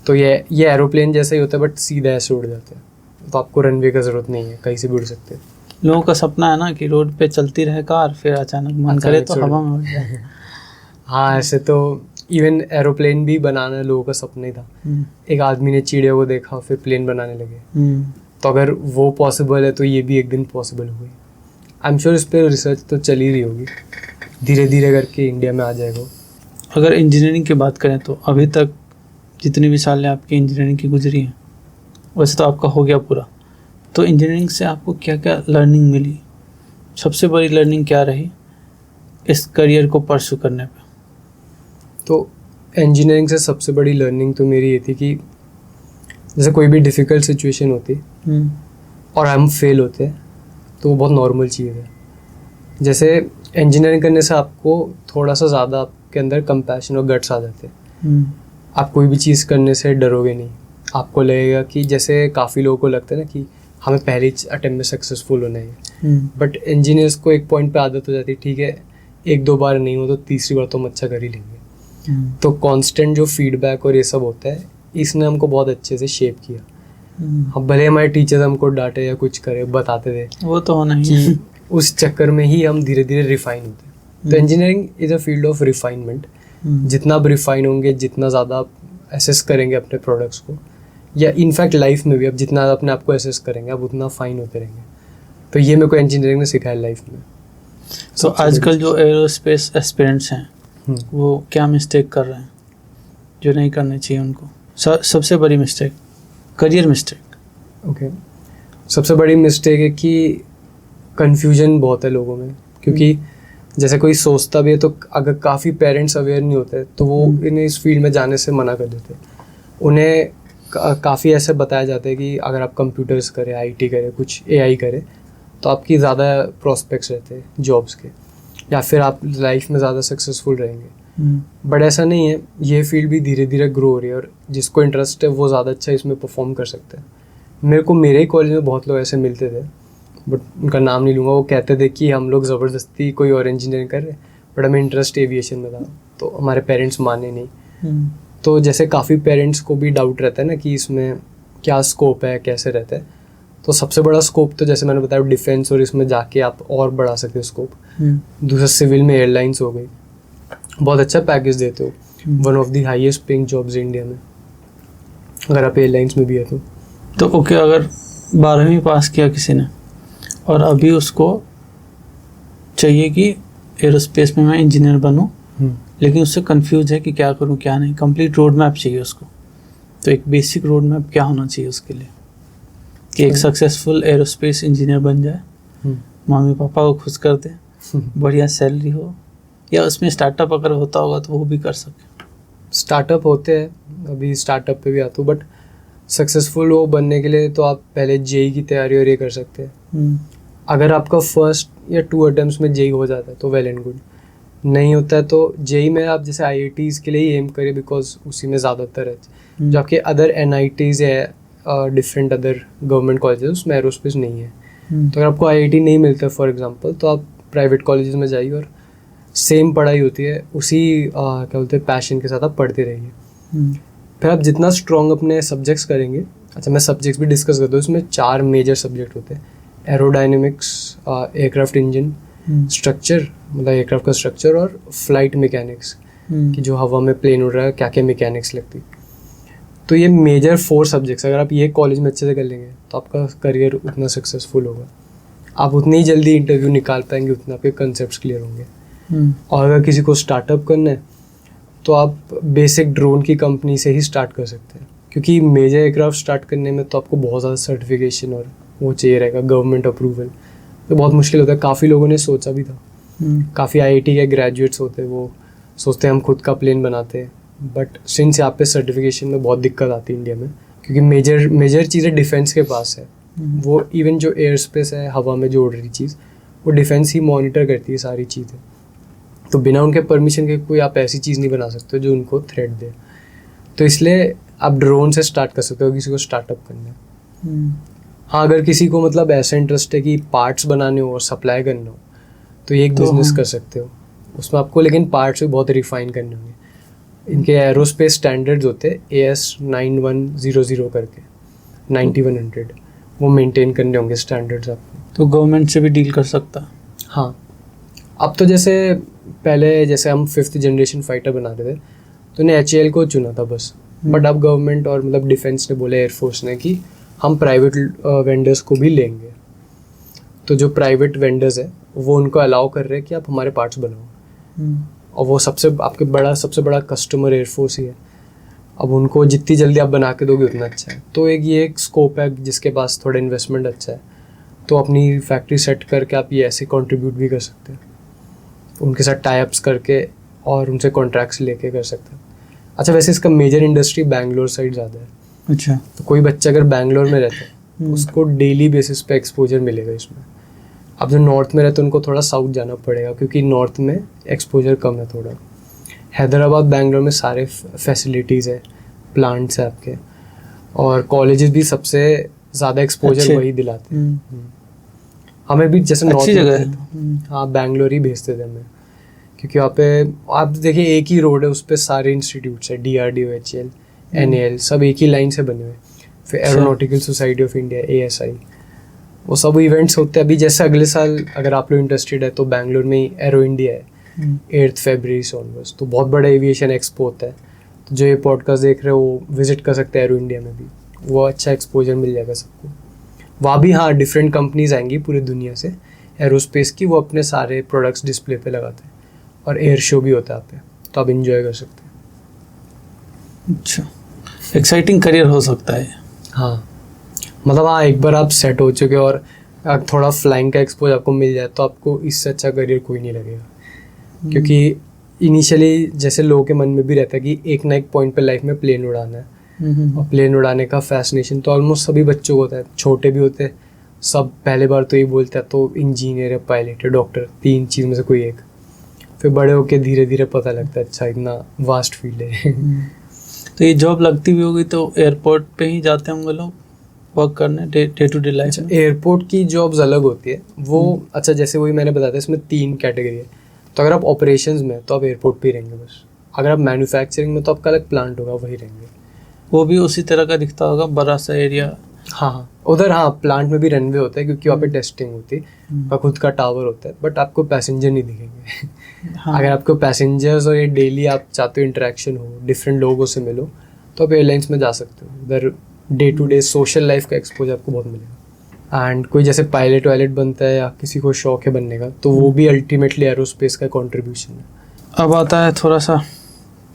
तो ये एरोप्लेन जैसा ही होता है बट सीधा ऐसे उड़ जाते हैं, तो आपको रनवे का ज़रूरत नहीं है, कहीं से भी उड़ सकते हैं। लोगों का सपना है ना कि रोड पे चलती रहे कार, फिर अचानक मन करे तो से हवा में उड़ जाए। हाँ, ऐसे तो इवन एरोप्लेन भी बनाना लोगों का सपना ही था। एक आदमी ने चिड़िया को देखा, फिर प्लेन बनाने लगे। तो अगर वो पॉसिबल है तो ये भी एक दिन पॉसिबल होगी। आई एम श्योर इस पर रिसर्च तो चल ही रही होगी, धीरे धीरे करके इंडिया में आ जाएगा। अगर इंजीनियरिंग की बात करें तो अभी तक जितनी भी सालें आपकी इंजीनियरिंग की गुजरी हैं, वैसे तो आपका हो गया पूरा, तो इंजीनियरिंग से आपको क्या क्या लर्निंग मिली? सबसे बड़ी लर्निंग क्या रही इस करियर को परस्यू करने पे? तो इंजीनियरिंग से सबसे बड़ी लर्निंग तो मेरी ये थी कि जैसे कोई भी डिफ़िकल्ट सिचुएशन होती और हम फेल होते हैं तो वो बहुत नॉर्मल चीज़ है। जैसे इंजीनियरिंग करने से आपको थोड़ा सा ज़्यादा आपके अंदर कंपैशन और गट्स आ जाते हैं। आप कोई भी चीज़ करने से डरोगे नहीं। आपको लगेगा कि जैसे काफ़ी लोगों को लगता है ना कि हमें पहले अटेम्प्ट में सक्सेसफुल होना है, बट इंजीनियर्स को एक पॉइंट पे आदत हो जाती है, ठीक है एक दो बार नहीं हो तो तीसरी बार तो हम अच्छा कर ही लेंगे। तो कांस्टेंट जो फीडबैक और ये सब होता है, इसने हमको बहुत अच्छे से शेप किया। अब भले हमारे टीचर्स हमको डांटे या कुछ करे, बताते थे, वो तो होना ही कि उस चक्कर में ही हम धीरे धीरे रिफाइन होते हैं। तो engineering is a field of refinement. जितना आप रिफाइन होंगे, जितना ज़्यादा आप एसेस करेंगे अपने प्रोडक्ट्स को, या इनफैक्ट लाइफ में भी आप जितना अपने आप को एसेस करेंगे, आप उतना फाइन होते रहेंगे। तो ये मेरे को इंजीनियरिंग ने सिखाया लाइफ में। तो आजकल जो एरोस्पेस एस्पिरेंट्स हैं वो क्या मिस्टेक कर रहे हैं जो नहीं करनी चाहिए उनको? सबसे बड़ी मिस्टेक, करियर मिस्टेक। ओके, सबसे बड़ी मिस्टेक है कि कन्फ्यूजन बहुत है लोगों में, क्योंकि जैसे कोई सोचता भी है तो अगर काफ़ी पेरेंट्स अवेयर नहीं होते तो वो इन्हें इस फील्ड में जाने से मना कर देते हैं। उन्हें काफ़ी ऐसे बताया जाता है कि अगर आप कंप्यूटर्स करें, आईटी करें, कुछ एआई करें तो आपकी ज़्यादा प्रॉस्पेक्ट्स रहते हैं जॉब्स के, या फिर आप लाइफ में ज़्यादा सक्सेसफुल रहेंगे। बट ऐसा नहीं है, ये फील्ड भी धीरे धीरे ग्रो हो रही है और जिसको इंटरेस्ट है वो ज़्यादा अच्छा इसमें परफॉर्म कर सकते हैं। मेरे ही कॉलेज में बहुत लोग ऐसे मिलते थे, बट उनका नाम नहीं लूँगा। वो कहते थे कि हम लोग ज़बरदस्ती कोई और इंजीनियरिंग कर रहे, बट हमें इंटरेस्ट एविएशन में था, तो हमारे पेरेंट्स माने नहीं। तो जैसे काफ़ी पेरेंट्स को भी डाउट रहता है ना कि इसमें क्या स्कोप है, कैसे रहता है। तो सबसे बड़ा स्कोप तो जैसे मैंने बताया डिफेंस, और इसमें जाके आप और बढ़ा सकते हो स्कोप। दूसरा सिविल में एयरलाइंस हो गई, बहुत अच्छा पैकेज देते हो, one of the highest paying jobs India में, अगर आप एयरलाइंस में भी है तो ओके, अगर 12वीं पास किया किसी ने और अभी उसको चाहिए कि एरोस्पेस में मैं इंजीनियर बनूं, लेकिन उससे कंफ्यूज है कि क्या करूं क्या नहीं, कंप्लीट रोड मैप चाहिए उसको, तो एक बेसिक रोड मैप क्या होना चाहिए उसके लिए कि एक सक्सेसफुल एरोस्पेस इंजीनियर बन जाए, मम्मी पापा को खुश कर दे, बढ़िया सैलरी हो, या उसमें स्टार्टअप अगर होता होगा तो वो भी कर सके? स्टार्टअप होते हैं, अभी स्टार्टअप पे भी आता हूँ, बट सक्सेसफुल वो बनने के लिए तो आप पहले जेई की तैयारी और ये कर सकते हैं। अगर आपका फर्स्ट या 2 अटेम्प्ट्स में जेई हो जाता है तो वेल एंड गुड, नहीं होता है तो जेई में आप जैसे आईआईटीज़ के लिए ही एम करिए, बिकॉज उसी में ज़्यादातर है। जो आपके अदर एनआईटीज़ है, डिफरेंट अदर गवर्नमेंट कॉलेजेस, उसमें एरोस्पेस नहीं है। तो अगर आपको आईआईटी नहीं मिलता फॉर एग्जांपल, तो आप प्राइवेट कॉलेजेस में जाइए और सेम पढ़ाई होती है, उसी क्या बोलते हैं पैशन के साथ आप पढ़ते रहिए। फिर आप जितना स्ट्रॉन्ग अपने सब्जेक्ट्स करेंगे, अच्छा मैं सब्जेक्ट्स भी डिस्कस करता हूँ, इसमें 4 मेजर सब्जेक्ट होते हैं। एरोडायनेमिक्स, एयरक्राफ्ट इंजन, स्ट्रक्चर मतलब एयरक्राफ्ट का स्ट्रक्चर, और फ्लाइट मैकेनिक्स कि जो हवा में प्लेन उड़ रहा है क्या क्या मैकेनिक्स लगती। तो ये मेजर 4 सब्जेक्ट्स अगर आप ये कॉलेज में अच्छे से कर लेंगे तो आपका करियर उतना सक्सेसफुल होगा, आप उतनी ही जल्दी इंटरव्यू निकाल पाएंगे, उतना आपके कंसेप्ट क्लियर होंगे। और अगर किसी को स्टार्टअप करना है तो आप बेसिक ड्रोन की कंपनी से ही स्टार्ट कर सकते हैं, क्योंकि मेजर एयरक्राफ्ट स्टार्ट करने में तो आपको बहुत ज़्यादा सर्टिफिकेशन और वो चाहिए रहेगा, गवर्नमेंट अप्रूवल, तो बहुत मुश्किल होता है। काफ़ी लोगों ने सोचा भी था, काफ़ी आईआईटी के ग्रेजुएट्स होते हैं, वो सोचते हैं हम खुद का प्लेन बनाते हैं, बट सिंस यहाँ पे सर्टिफिकेशन में बहुत दिक्कत आती है इंडिया में, क्योंकि मेजर चीज़ें डिफेंस के पास है। वो इवन जो एयर स्पेस है, हवा में जो उड़ रही चीज़, वो डिफेंस ही मॉनिटर करती है सारी चीज़ें। तो बिना उनके परमिशन के कोई आप ऐसी चीज़ नहीं बना सकते जो उनको थ्रेट दे। तो इसलिए आप ड्रोन से स्टार्ट कर सकते हो किसी को स्टार्टअप करना है। हाँ, अगर किसी को मतलब ऐसा इंटरेस्ट है कि पार्ट्स बनाने हो और सप्लाई करना हो तो ये एक बिजनेस कर सकते हो। उसमें आपको लेकिन पार्ट्स भी बहुत रिफाइन करने होंगे। इनके एरोस्पेस स्टैंडर्ड्स होते हैं AS 9100 करके 9100, वो मेंटेन करने होंगे स्टैंडर्ड्स आपको। तो गवर्नमेंट से भी डील कर सकता। हाँ, अब तो जैसे पहले जैसे हम 5th जनरेशन फाइटर बना रहे थे तो उन्हें HAL को चुना था बस, बट अब गवर्नमेंट और मतलब डिफेंस ने बोले, एयरफोर्स ने, कि हम प्राइवेट वेंडर्स को भी लेंगे। तो जो प्राइवेट वेंडर्स है वो उनको अलाउ कर रहे हैं कि आप हमारे पार्ट्स बनाओ, और वो सबसे बड़ा कस्टमर एयरफोर्स ही है। अब उनको जितनी जल्दी आप बना के दोगे उतना अच्छा है। तो ये एक स्कोप है जिसके पास थोड़ा इन्वेस्टमेंट अच्छा है, तो अपनी फैक्ट्री सेट करके आप ये ऐसे कंट्रीब्यूट भी कर सकते हैं, उनके साथ टाई अप्स करके और उनसे कॉन्ट्रैक्ट्स लेके कर सकते हैं। अच्छा, वैसे इसका मेजर इंडस्ट्री बैंगलोर साइड ज़्यादा है। अच्छा, तो कोई बच्चा अगर बैंगलोर में रहता है उसको डेली बेसिस पे एक्सपोजर मिलेगा इसमें। अब जो नॉर्थ में रहते हैं उनको थोड़ा साउथ जाना पड़ेगा क्योंकि नॉर्थ में एक्सपोजर कम है थोड़ा। हैदराबाद बैंगलोर में सारे फैसिलिटीज़ है, प्लांट्स है आपके, और कॉलेजेस भी सबसे ज़्यादा एक्सपोजर वही दिलाते हैं। हमें भी जैसे नॉर्थ जगह है। हाँ, बैंगलोर ही भेजते थे हमें, क्योंकि वहाँ पे आप देखिए एक ही रोड है, उस पर सारे इंस्टीट्यूट्स है, DRDO, HAL, NAL, सब एक ही लाइन से बने हुए। फिर aeronautical society of India, ASI, वो सब इवेंट्स होते हैं। अभी जैसे अगले साल अगर आप लोग इंटरेस्टेड है तो बैंगलोर में ही एरो इंडिया है 8 फरवरी से ऑनवर्ड्स, तो बहुत बड़ा एविएशन एक्सपो होता है। तो जो ये पॉडकास्ट देख रहे हो वो विजिट कर सकते हैं एरो इंडिया में भी, वो अच्छा एक्सपोजर मिल जाएगा सबको। वहाँ भी हाँ डिफरेंट कंपनीज आएंगी पूरी दुनिया से एरोस्पेस की, वो अपने सारे प्रोडक्ट्स डिस्प्ले पे लगाते हैं, और एयर शो भी होता है यहाँ पे, तो आप इंजॉय कर सकते हैं। अच्छा, एक्साइटिंग करियर हो सकता है। हाँ, मतलब हाँ, एक बार आप सेट हो चुके और थोड़ा फ्लाइंग का एक्सपोज आपको मिल जाए तो आपको इससे अच्छा करियर कोई नहीं लगेगा। क्योंकि इनिशियली जैसे लोगों के मन में भी रहता है कि एक ना एक पॉइंट पे लाइफ में प्लेन उड़ाना है, और प्लेन उड़ाने का फैसिनेशन तो ऑलमोस्ट सभी बच्चों को होता है, छोटे भी होते हैं, सब पहले बार तो ये बोलते हैं तो इंजीनियर है, पायलट है, डॉक्टर, 3 चीज़ में से कोई एक। फिर बड़े होके धीरे धीरे पता लगता है अच्छा इतना वास्ट फील्ड है। तो ये जॉब लगती भी होगी तो एयरपोर्ट पे ही जाते होंगे लोग वर्क करने डे टू डे लाइफ में। एयरपोर्ट की जॉब्स अलग होती है वो। अच्छा, जैसे वही मैंने बताया था, इसमें 3 कैटेगरी है। तो अगर आप ऑपरेशंस में तो आप एयरपोर्ट पे ही रहेंगे बस। अगर आप मैन्युफैक्चरिंग में तो आपका अलग प्लांट होगा, वही रहेंगे। वो भी उसी तरह का दिखता होगा, बड़ा सा एरिया। हाँ, उधर हाँ प्लांट में भी रनवे होता है क्योंकि वहाँ पे टेस्टिंग होती है, और खुद का टावर होता है, बट आपको पैसेंजर नहीं दिखेंगे। हाँ। अगर आपको पैसेंजर्स और ये डेली आप चाहते हो इंटरेक्शन हो, डिफरेंट लोगों से मिलो, तो आप एयरलाइंस में जा सकते हो। उधर day to day social life का एक्सपोजर आपको बहुत मिलेगा। एंड कोई जैसे पायलट वायलट बनता है या किसी को शौक है बनने का, तो वो भी अल्टीमेटली एरोस्पेस का कॉन्ट्रीब्यूशन है। अब आता है थोड़ा सा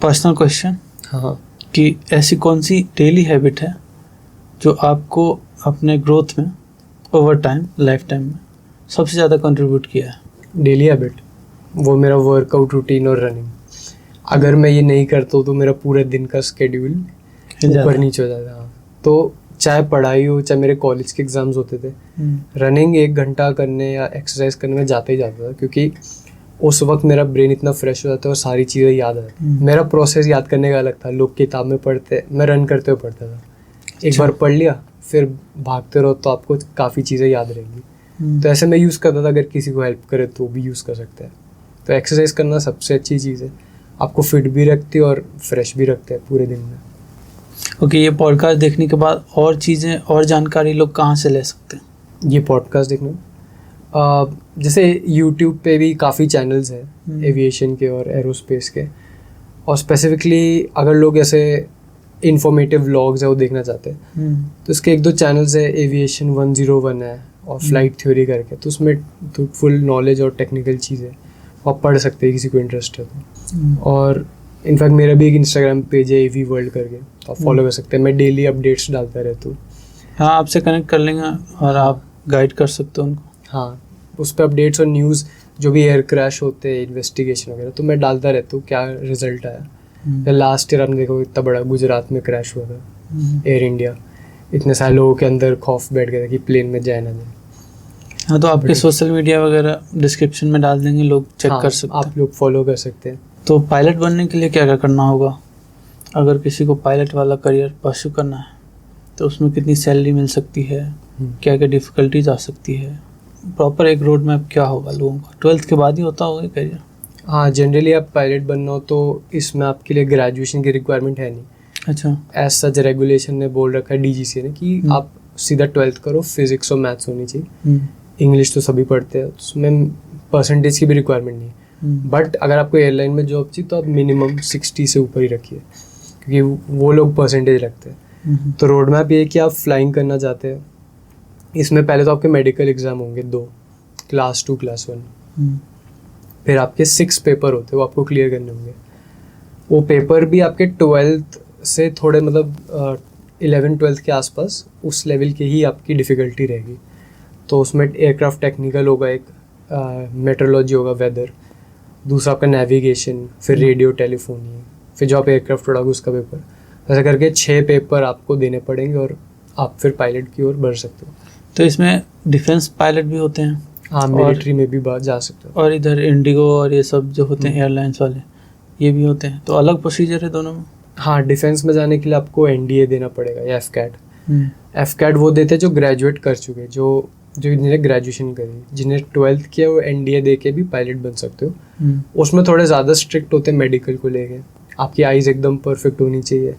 पर्सनल क्वेश्चन। हाँ, कि ऐसी कौन सी डेली हैबिट है जो आपको अपने ग्रोथ में ओवर टाइम लाइफ टाइम में सबसे ज़्यादा कंट्रीब्यूट किया है? डेली हैबिट वो मेरा वर्कआउट रूटीन और रनिंग। अगर मैं ये नहीं करता हूँ तो मेरा पूरे दिन का स्केड्यूल ऊपर नीचे हो जाता है। तो चाहे पढ़ाई हो, चाहे मेरे कॉलेज के एग्जाम्स होते थे, रनिंग 1 घंटा करने या एक्सरसाइज करने में जाता ही जाता था, क्योंकि उस वक्त मेरा ब्रेन इतना फ्रेश हो जाता है और सारी चीज़ें याद आती। मेरा प्रोसेस याद करने का अलग था। लोग किताब में पढ़ते, मैं रन करते हुए पढ़ता था। एक बार पढ़ लिया, फिर भागते रहो तो आपको काफ़ी चीज़ें याद रहेंगी। तो ऐसे मैं यूज़ करता था, अगर किसी को हेल्प करे तो भी यूज़ कर सकते हैं। तो एक्सरसाइज करना सबसे अच्छी चीज़ है, आपको फिट भी रखती है और फ्रेश भी रखते हैं पूरे दिन में। ओके, ये पॉडकास्ट देखने के बाद और चीज़ें और जानकारी लोग कहाँ से ले सकते हैं? ये पॉडकास्ट देखने जैसे यूट्यूब पे भी काफ़ी चैनल्स हैं एविएशन के और एरोस्पेस के, और स्पेसिफिकली अगर लोग ऐसे इंफॉर्मेटिव व्लॉग्स है वो देखना चाहते हैं तो इसके 1-2 चैनल्स है। एविएशन 101 है और फ्लाइट थ्योरी करके, तो उसमें तो फुल नॉलेज और टेक्निकल चीज़ है, आप पढ़ सकते हैं किसी को इंटरेस्ट है तो। और इनफैक्ट मेरा भी एक इंस्टाग्राम पेज है AV वर्ल्ड करके, तो आप फॉलो कर सकते हैं। मैं डेली अपडेट्स डालता रहता हूँ। हाँ, आपसे कनेक्ट कर लेंगे और आप गाइड कर सकते हो उनको। हाँ, उस पर अपडेट्स और न्यूज़ जो भी एयर क्रैश होते हैं, इन्वेस्टिगेशन वगैरह, तो मैं डालता रहता हूँ क्या रिजल्ट आया। लास्ट ईयर हम देखो इतना बड़ा गुजरात में क्रैश हुआ था एयर इंडिया, इतने सारे लोगों के अंदर खौफ बैठ गया था कि प्लेन में जाए ना जाए। हाँ, तो आपके सोशल मीडिया वगैरह डिस्क्रिप्शन में डाल देंगे, लोग चेक कर सकते हैं। आप लोग फॉलो कर सकते हैं। तो पायलट बनने के लिए क्या क्या करना होगा अगर किसी को पायलट वाला करियर परस्यू करना है तो उसमें कितनी सैलरी मिल सकती है, क्या क्या डिफ़िकल्टीज आ सकती है, प्रॉपर एक रोड मैप क्या होगा लोगों का? 12th के बाद ही होता होगा करियर? हाँ, जनरली आप पायलट बनना हो तो इसमें आपके लिए ग्रेजुएशन की रिक्वायरमेंट है नहीं। अच्छा। एज सच रेगुलेशन ने बोल रखा है DGCA ने कि आप सीधा 12th करो, फिजिक्स और मैथ्स होनी चाहिए। इंग्लिश तो सभी पढ़ते हैं, उसमें परसेंटेज की भी रिक्वायरमेंट नहीं है। बट अगर आपको एयरलाइन में जॉब चाहिए तो आप मिनिमम 60 से ऊपर ही रखिए, क्योंकि वो लोग परसेंटेज रखते हैं। तो रोड मैप ये है कि आप फ्लाइंग करना चाहते हैं, इसमें पहले तो आपके मेडिकल एग्ज़ाम होंगे 2, क्लास 2 क्लास 1। फिर आपके 6 पेपर होते हैं, वो आपको क्लियर करने होंगे। वो पेपर भी आपके 12th से थोड़े मतलब 11-12 के आसपास उस लेवल के ही आपकी डिफ़िकल्टी रहेगी। तो उसमें एयरक्राफ्ट टेक्निकल होगा, एक मेट्रोलॉजी होगा, वेदर, दूसरा आपका नेविगेशन, फिर रेडियो टेलीफोनी, फिर जो आप एयरक्राफ्ट उड़ाओगे उसका पेपर। ऐसा करके 6 पेपर आपको देने पड़ेंगे और आप फिर पायलट की ओर बढ़ सकते हो। तो इसमें डिफेंस पायलट भी होते हैं? हाँ, मिलिट्री में भी जा सकते हो। और इधर इंडिगो और ये सब जो होते हैं एयरलाइंस वाले, ये भी होते हैं, तो अलग प्रोसीजर है दोनों में? हाँ, डिफेंस में जाने के लिए आपको NDA देना पड़ेगा या FCAT। FCAT वो देते हैं जो ग्रेजुएट कर चुके, जो जिन्हें ग्रेजुएशन करी, जिन्हें 12th किया वो NDA दे के भी पायलट बन सकते हो। उसमें थोड़े ज़्यादा स्ट्रिक्ट होते हैं मेडिकल को लेके। आपकी आइज़ एकदम परफेक्ट होनी चाहिए,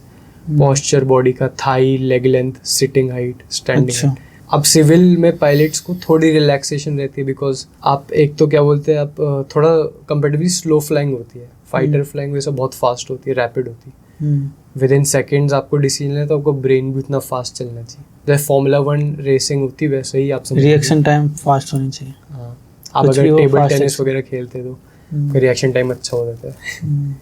पॉस्चर बॉडी का, thigh, leg length, sitting height, standing. अब सिविल में पायलट्स को थोड़ी रिलैक्सेशन रहती है, बिकॉज आप एक तो क्या बोलते हैं, आप थोड़ा कंपेरेटिवली स्लो फ्लाइंग होती है। फाइटर फ्लाइंग वैसे बहुत फास्ट होती है, रैपिड होती है, विद इन सेकेंड्स आपको डिसीजन है, तो आपको ब्रेन भी उतना फास्ट चलना चाहिए। जैसे Formula 1 रेसिंग होती है वैसे ही आप रिएक्शन टाइम फास्ट होनी चाहिए। हाँ, आप अगर टेबल टेनिस वगैरह खेलते तो रिएक्शन टाइम अच्छा हो जाता है।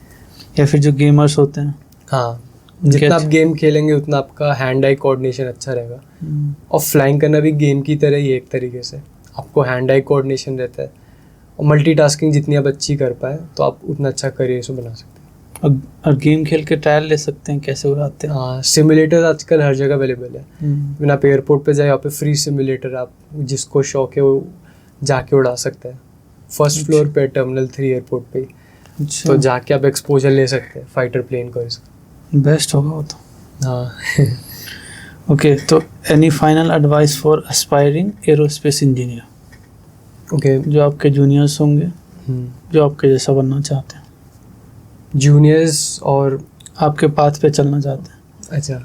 या फिर जो गेमर्स होते हैं, हाँ, जितना आप गेम खेलेंगे उतना आपका हैंड आई कोऑर्डिनेशन अच्छा रहेगा। और फ्लाइंग करना भी गेम की तरह ही एक तरीके से, आपको हैंड आई कोऑर्डिनेशन रहता है, और मल्टीटास्किंग जितनी आप अच्छी कर पाए तो आप उतना अच्छा करियर से बना सकते हैं। और गेम खेल के ट्रायल ले सकते हैं कैसे उड़ाते हैं? हाँ, सिमुलेटर आजकल हर जगह अवेलेबल है। बिना आप एयरपोर्ट पे जाए, यहाँ पे फ्री सिमुलेटर, आप जिसको शौक है वो जाके उड़ा सकता है। फर्स्ट फ्लोर पे टर्मिनल 3 एयरपोर्ट पे, तो जाके आप एक्सपोजर ले सकते हैं फाइटर प्लेन को। बेस्ट होगा वो तो। हाँ। ओके, तो any final advice for aspiring aerospace engineer? Okay, जो आपके जूनियर्स होंगे, जो आपके जैसा बनना चाहते हैं, जूनियर्स और आपके पाथ पे चलना चाहते हैं। अच्छा,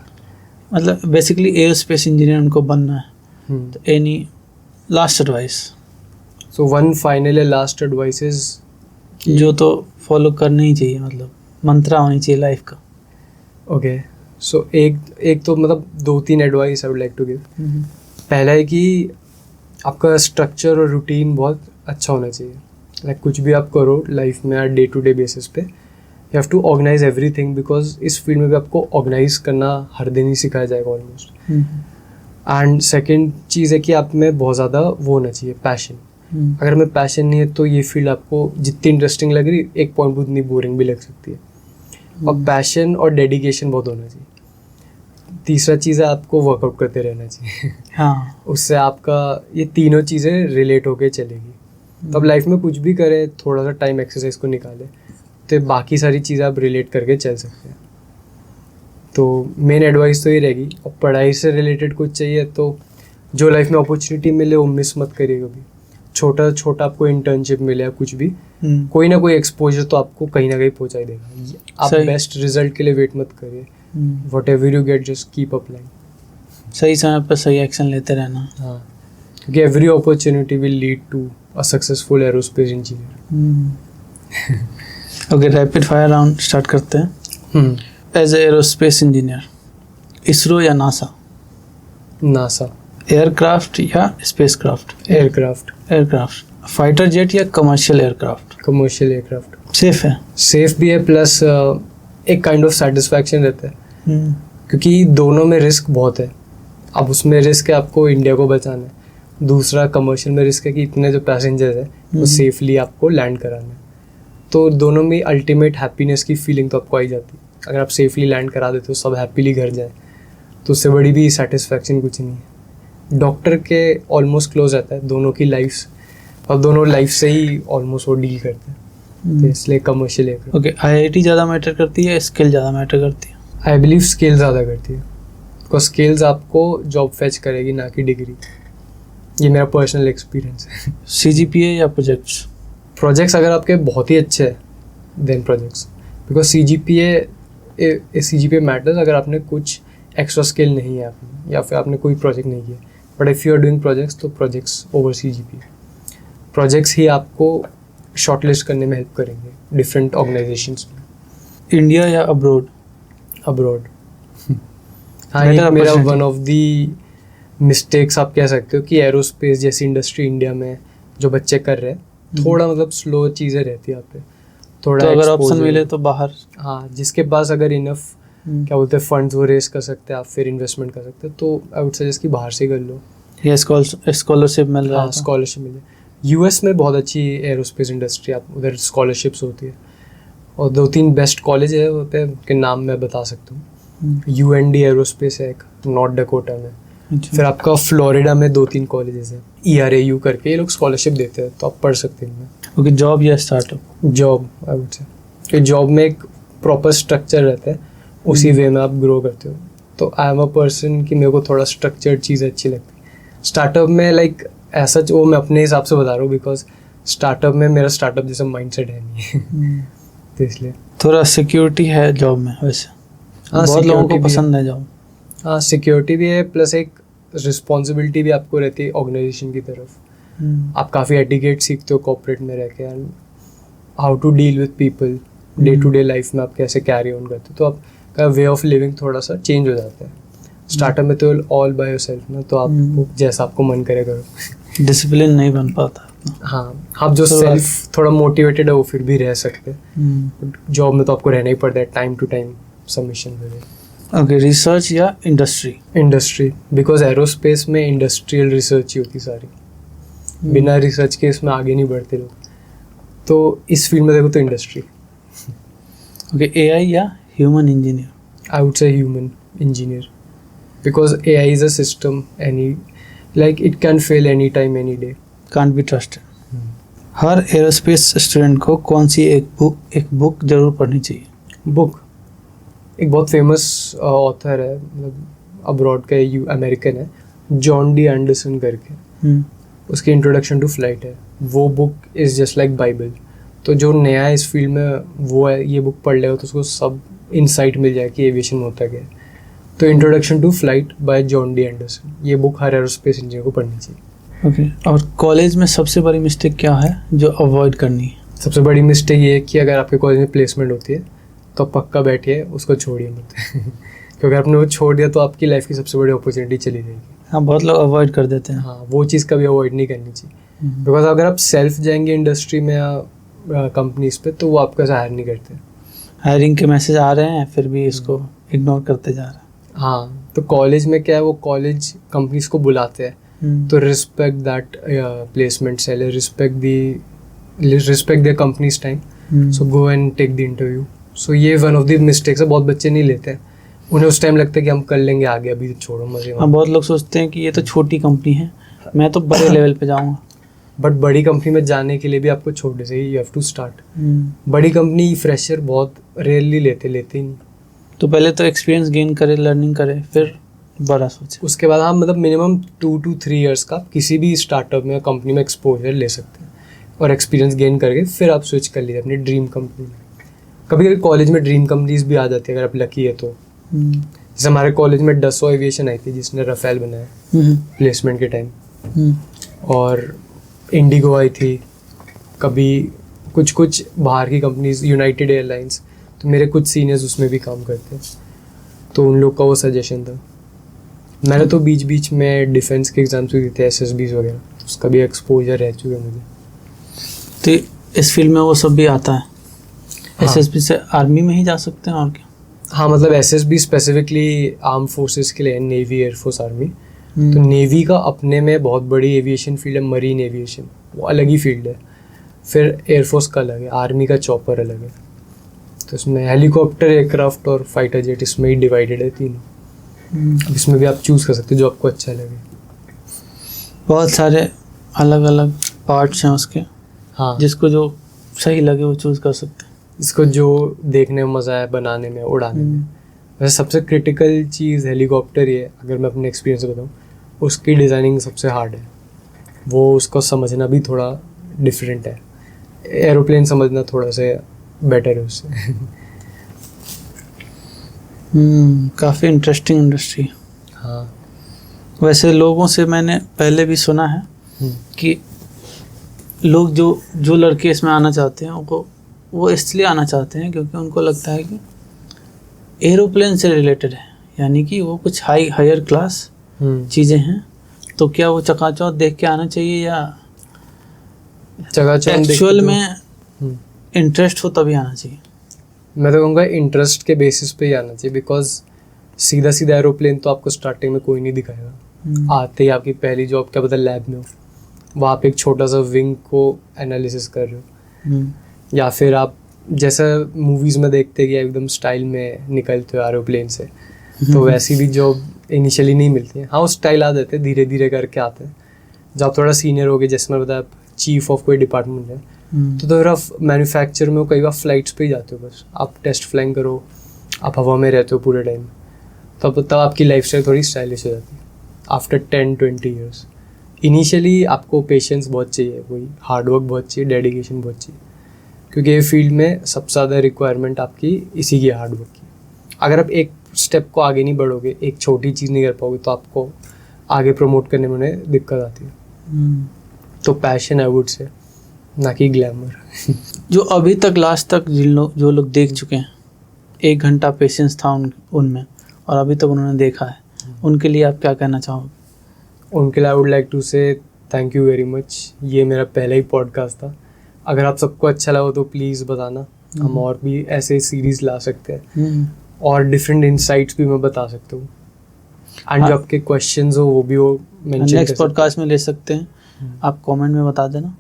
मतलब बेसिकली एरोस्पेस इंजीनियर उनको बनना है, तो any last advice? So one final last advice is जो तो फॉलो करना ही चाहिए, मतलब मंत्रा होनी चाहिए लाइफ का। ओके, सो एक तो मतलब 2-3 advice I would like to give. पहला है कि आपका स्ट्रक्चर और रूटीन बहुत अच्छा होना चाहिए। लाइक कुछ भी आप करो लाइफ में डे टू डे बेसिस पे, you have to organise everything, because इस फील्ड में भी आपको ऑर्गेनाइज करना हर दिन ही सिखाया जाएगा ऑलमोस्ट। एंड सेकेंड चीज़ है कि आप में बहुत ज़्यादा वो होना चाहिए, पैशन। अगर हमें पैशन नहीं है तो ये फील्ड आपको जितनी इंटरेस्टिंग लग रही, एक पॉइंट पर उतनी बोरिंग भी लग सकती है। और पैशन और डेडिकेशन बहुत होना चाहिए। तीसरा चीज़ है आपको वर्कआउट करते रहना चाहिए। हाँ, उससे आपका ये तीनों चीज़ें रिलेट होके चलेगी। तो अब लाइफ में कुछ भी करें, थोड़ा सा टाइम एक्सरसाइज को निकालें, तो बाकी सारी चीज़ें आप रिलेट करके चल सकते हैं। तो मेन एडवाइस तो ये रहेगी। और पढ़ाई से रिलेटेड कुछ चाहिए तो जो लाइफ में अपॉर्चुनिटी मिले वो मिस मत करिए कभी। छोटा छोटा आपको इंटर्नशिप मिले या कुछ भी, कोई ना कोई एक्सपोजर तो आपको कहीं ना कहीं पहुंचा ही देगा। आप बेस्ट रिजल्ट के लिए वेट मत करिए, whatever you get just keep applying. सही समय पर सही एक्शन लेते रहना। हाँ, क्योंकि every opportunity will lead to a successful aerospace engineer. Okay, rapid fire round start करते हैं। As a aerospace engineer, ISRO या नासा? नासा। एयरक्राफ्ट या spacecraft? Aircraft. Aircraft. Fighter jet या commercial aircraft? Commercial aircraft. Safe है? Safe भी है, plus एक kind of satisfaction रहता है, क्योंकि दोनों में रिस्क बहुत है। अब उसमें रिस्क है आपको इंडिया को बचाना है, दूसरा कमर्शियल में रिस्क है कि इतने जो पैसेंजर्स हैं वो सेफली आपको लैंड कराना है। तो दोनों में अल्टीमेट हैप्पीनेस की फीलिंग तो आपको आई जाती है। अगर आप सेफली लैंड करा देते हो, सब हैप्पीली घर जाए, तो उससे बड़ी भी सेटिस्फैक्शन कुछ नहीं है। डॉक्टर के ऑलमोस्ट क्लोज रहता है दोनों की लाइफ, और दोनों लाइफ से ही ऑलमोस्ट वो डील करते हैं, तो इसलिए कमर्शियल एयरक्राफ्ट। ओके, IIT ज़्यादा मैटर करती है, स्किल ज़्यादा मैटर करती है? आई बिलीव स्किल ज़्यादा करती है, बिकॉज स्किल्स आपको जॉब फैच करेगी, ना कि डिग्री। ये मेरा पर्सनल एक्सपीरियंस है। CGPA या प्रोजेक्ट्स? प्रोजेक्ट्स अगर आपके बहुत ही अच्छे हैं then projects, because CGPA matters अगर आपने कुछ एक्स्ट्रा स्किल नहीं है आपने, या फिर आपने कोई प्रोजेक्ट नहीं किया। But if you are doing projects तो प्रोजेक्ट्स ओवर CGPA। प्रोजेक्ट्स ही आपको शॉर्टलिस्ट करने में हेल्प करेंगे डिफरेंट ऑर्गेनाइजेशंस में। इंडिया या अब्रॉड? अब्रॉड। हाँ, Better ये मेरा opportunity. One of the mistakes आप कह सकते हो कि एरोस्पेस जैसी इंडस्ट्री इंडिया में जो बच्चे कर रहे हैं, थोड़ा मतलब स्लो चीज़ें रहती है यहाँ पे, थोड़ा तो अगर ऑप्शन exposure- मिले तो बाहर। हाँ, जिसके पास अगर इनफ क्या बोलते हैं फंड्स वो रेस कर सकते हैं, आप फिर इन्वेस्टमेंट कर सकते हैं, तो आई वुड सजेस्ट कि बाहर से कर लो। या स्कॉलरशिप मिल रहा हाँ, है तो? स्कॉलरशिप मिले। यूएस में बहुत अच्छी एरोस्पेस इंडस्ट्री, आप उधर स्कॉलरशिप्स होती है, और 2-3 बेस्ट कॉलेज है वहाँ पे, उनके नाम मैं बता सकता हूँ। UND एरोस्पेस है एक नॉर्थ डकोटा में, अच्छा। फिर आपका फ्लोरिडा में 2-3 कॉलेजेस हैं, ERAU करके, ये लोग स्कॉलरशिप देते हैं, तो आप पढ़ सकते हैं इनमें। ओके, जॉब या startup? Job I would say, कि जॉब में एक प्रॉपर स्ट्रक्चर रहता है, उसी वे में आप ग्रो करते हो। तो आई एम अ पर्सन कि मेरे को थोड़ा स्ट्रक्चर्ड चीज़ अच्छी लगती है। स्टार्टअप में लाइक ऐसा वो मैं अपने हिसाब से बता रहा हूँ, बिकॉज स्टार्टअप में मेरा स्टार्टअप जैसा माइंडसेट है नहीं तो इसलिए। थोड़ा सिक्योरिटी है जॉब में वैसे? हाँ, बहुत लोगों को security भी पसंद है जॉब। हाँ, सिक्योरिटी भी है, प्लस एक रिस्पॉन्सिबिलिटी भी आपको रहती है ऑर्गेनाइजेशन की तरफ। आप काफ़ी एटिकेट सीखते हो कॉर्पोरेट में रह के, and how to deal with people day to day life में, आप कैसे कैरी ऑन करते हो, तो आपका वे ऑफ लिविंग थोड़ा सा चेंज हो जाता है। स्टार्टअप में तो ऑल बाय योरसेल्फ ना, तो आप जैसा आपको मन करे करो। डिसिप्लिन नहीं बन पाता। हाँ, आप जो तो सेल्फ थोड़ा मोटिवेटेड है वो फिर भी रह सकते हैं। जॉब में तो आपको रहना ही पड़ता है, टाइम टू टाइम सबमिशन वगैरह। ओके, रिसर्च या इंडस्ट्री? इंडस्ट्री, बिकॉज एरोस्पेस में इंडस्ट्रियल रिसर्च ही होती सारी, बिना रिसर्च के इसमें आगे नहीं बढ़ते लोग, तो इस फील्ड में देखो तो इंडस्ट्री। ओके, AI या human engineer? I would say human engineer, because AI is a system, like it can fail anytime, any day. Can't be trusted. Her aerospace student को कौन सी एक बुक जरूर पढ़नी चाहिए? बुक, एक बहुत फेमस ऑथर है, मतलब अब्रॉड का अमेरिकन है, जॉन डी एंडरसन करके, उसकी इंट्रोडक्शन टू फ्लाइट है। वो book is just like Bible. तो जो नया है इस फील्ड में वो है, ये बुक पढ़ लेगा तो उसको सब इंसाइट मिल जाए कि एविएशन में होता क्या है। तो introduction to flight by John D Anderson, ये बुक हर एरोस्पेस इंजीनियर को पढ़नी चाहिए। ओके, और कॉलेज में सबसे बड़ी मिस्टेक क्या है जो अवॉइड करनी है? सबसे बड़ी मिस्टेक ये है कि अगर आपके कॉलेज में प्लेसमेंट होती है तो पक्का बैठिए, उसको छोड़िए मत क्योंकि आपने वो छोड़ दिया तो आपकी लाइफ की सबसे बड़ी अपॉर्चुनिटी चली जाएगी। हाँ, बहुत लोग अवॉइड कर देते हैं। हाँ, वो चीज़ कभी अवॉइड नहीं करनी चाहिए, बिकॉज अगर आप सेल्फ जाएंगे इंडस्ट्री में या कंपनीज पे तो वो आपको ऐसा हायर नहीं करते। हायरिंग के मैसेज आ रहे हैं फिर भी इसको इग्नोर करते जा रहे हैं। हाँ, तो कॉलेज में क्या है, वो कॉलेज कंपनीज को बुलाते हैं, तो respect that placement cell, respect their companies time, so go and take the interview. So ये वन ऑफ द मिस्टेक्स है, बहुत बच्चे नहीं लेते हैं, उन्हें उस टाइम लगता है कि हम कर लेंगे आगे, अभी छोड़ो मजे। हाँ, बहुत लोग सोचते हैं कि ये तो छोटी कंपनी है, मैं तो बड़े लेवल पे जाऊंगा। बट बड़ी कंपनी में जाने के लिए भी आपको छोटे से ही यू हैव टू स्टार्ट। बड़ी कंपनी फ्रेशर बहुत रेयरली लेते ही नहीं। तो पहले तो एक्सपीरियंस गेन करे, लर्निंग करे, फिर बड़ा सोचे। उसके बाद हम मतलब मिनिमम 2 to 3 years का किसी भी स्टार्टअप में कंपनी में एक्सपोजर ले सकते हैं, और एक्सपीरियंस गेन करके फिर आप स्विच कर लीजिए अपनी ड्रीम कंपनी में। कभी कभी कॉलेज में ड्रीम कंपनीज भी आ जाती है अगर आप लकी है तो। जैसे हमारे कॉलेज में डसो एविएशन आई थी जिसने रफेल बनाया प्लेसमेंट के टाइम, और इंडिगो आई थी, कभी कुछ बाहर की कंपनीज, यूनाइटेड एयरलाइंस, तो मेरे कुछ सीनियर्स उसमें भी काम करते हैं, तो उन लोग का वो सजेशन था। मैंने तो बीच में डिफेंस के एग्जाम्स भी दिए थे, SSBs वगैरह, उसका भी एक्सपोजर रह चुका है मुझे। तो इस फील्ड में वो सब भी आता है। हाँ। SSB से आर्मी में ही जा सकते हैं और क्या? हाँ, मतलब SSB स्पेसिफिकली आर्म फोर्सेस के लिए है, नेवी, एयरफोर्स, आर्मी। तो नेवी का अपने में बहुत बड़ी एविएशन फील्ड है, मरीन एविएशन, वो अलग ही फील्ड है। फिर एयरफोर्स का अलग है, आर्मी का चॉपर अलग है। तो इसमें हेलीकॉप्टर, एयरक्राफ्ट और फाइटर जेट इसमें ही डिवाइडेड है तीनों। इसमें भी आप चूज़ कर सकते हो जो आपको अच्छा लगे। बहुत सारे अलग अलग पार्ट्स हैं उसके। हाँ, जिसको जो सही लगे वो चूज़ कर सकते हैं। इसको जो देखने में मज़ा है, बनाने में, उड़ाने में, वैसे सबसे क्रिटिकल चीज़ हेलीकॉप्टर ही है, अगर मैं अपने एक्सपीरियंस से बताऊँ। उसकी डिज़ाइनिंग सबसे हार्ड है, वो उसको समझना भी थोड़ा डिफरेंट है। एरोप्लेन समझना थोड़ा सा बेटर है उससे। काफ़ी इंटरेस्टिंग इंडस्ट्री। हाँ। वैसे लोगों से मैंने पहले भी सुना है कि लोग जो लड़के इसमें आना चाहते हैं वो इसलिए आना चाहते हैं क्योंकि उनको लगता है कि एरोप्लेन से रिलेटेड है, यानी कि वो कुछ हायर क्लास चीज़ें हैं। तो क्या वो चकाचौंध देख के आना चाहिए या चकाचौंध एक्चुअल में इंटरेस्ट हो तभी आना चाहिए? मैं तो कहूँगा इंटरेस्ट के बेसिस पे ही आना चाहिए, बिकॉज सीधा सीधा एरोप्लेन तो आपको स्टार्टिंग में कोई नहीं दिखाएगा। आते ही आपकी पहली जॉब क्या पता लैब में हो, वहाँ पे एक छोटा सा विंग को एनालिसिस कर रहे हो, या फिर आप जैसा मूवीज़ में देखते हैं कि एकदम स्टाइल में निकलते हो एरोप्लेन से, तो वैसी भी जॉब इनिशियली नहीं मिलती है। हाँ, उस स्टाइल आ जाते हैं, धीरे धीरे करके आते हैं। जब आप थोड़ा सीनियर हो गए, जैसे मैं बताया चीफ ऑफ कोई डिपार्टमेंट है, तो फिर आप मैन्युफैक्चर में कई बार फ्लाइट्स पे ही जाते हो, बस आप टेस्ट फ्लाइंग करो, आप हवा में रहते हो पूरे टाइम, तब आपकी लाइफ स्टाइल थोड़ी स्टाइलिश हो जाती है आफ्टर 10-20 ईयर्स। इनिशियली आपको पेशेंस बहुत चाहिए, वही हार्डवर्क बहुत चाहिए, डेडिकेशन बहुत चाहिए, क्योंकि ये फील्ड में सबसे ज़्यादा रिक्वायरमेंट आपकी इसी की हार्डवर्क की। अगर आप एक स्टेप को आगे नहीं बढ़ोगे, एक छोटी चीज़ नहीं कर पाओगे, तो आपको आगे प्रमोट करने में उन्हें दिक्कत आती है। तो पैशन आई वुड से, ना कि ग्लैमर। जो अभी तक लास्ट तक जो लोग देख चुके हैं, 1 घंटा पेशेंस था उनमें और अभी तक उन्होंने देखा है, उनके लिए आप क्या कहना चाहोगे? उनके लिए आई वुड लाइक टू से थैंक यू वेरी मच। ये मेरा पहला ही पॉडकास्ट था। अगर आप सबको अच्छा लगा तो प्लीज़ बताना, हम और भी ऐसे सीरीज़ ला सकते हैं और डिफरेंट इंसाइट्स भी मैं बता सकता हूँ। एंड जो आपके क्वेश्चंस हो वो भी वो मेंशन नेक्स्ट पॉडकास्ट में ले सकते हैं। आप कमेंट में बता देना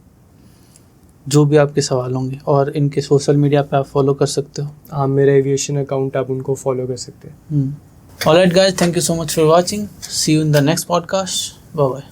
जो भी आपके सवाल होंगे, और इनके सोशल मीडिया पे आप फॉलो कर सकते हो। हाँ, मेरा एविएशन अकाउंट आप उनको फॉलो कर सकते हैं। Alright guys, thank you so much for watching. See you in the next podcast. Bye bye.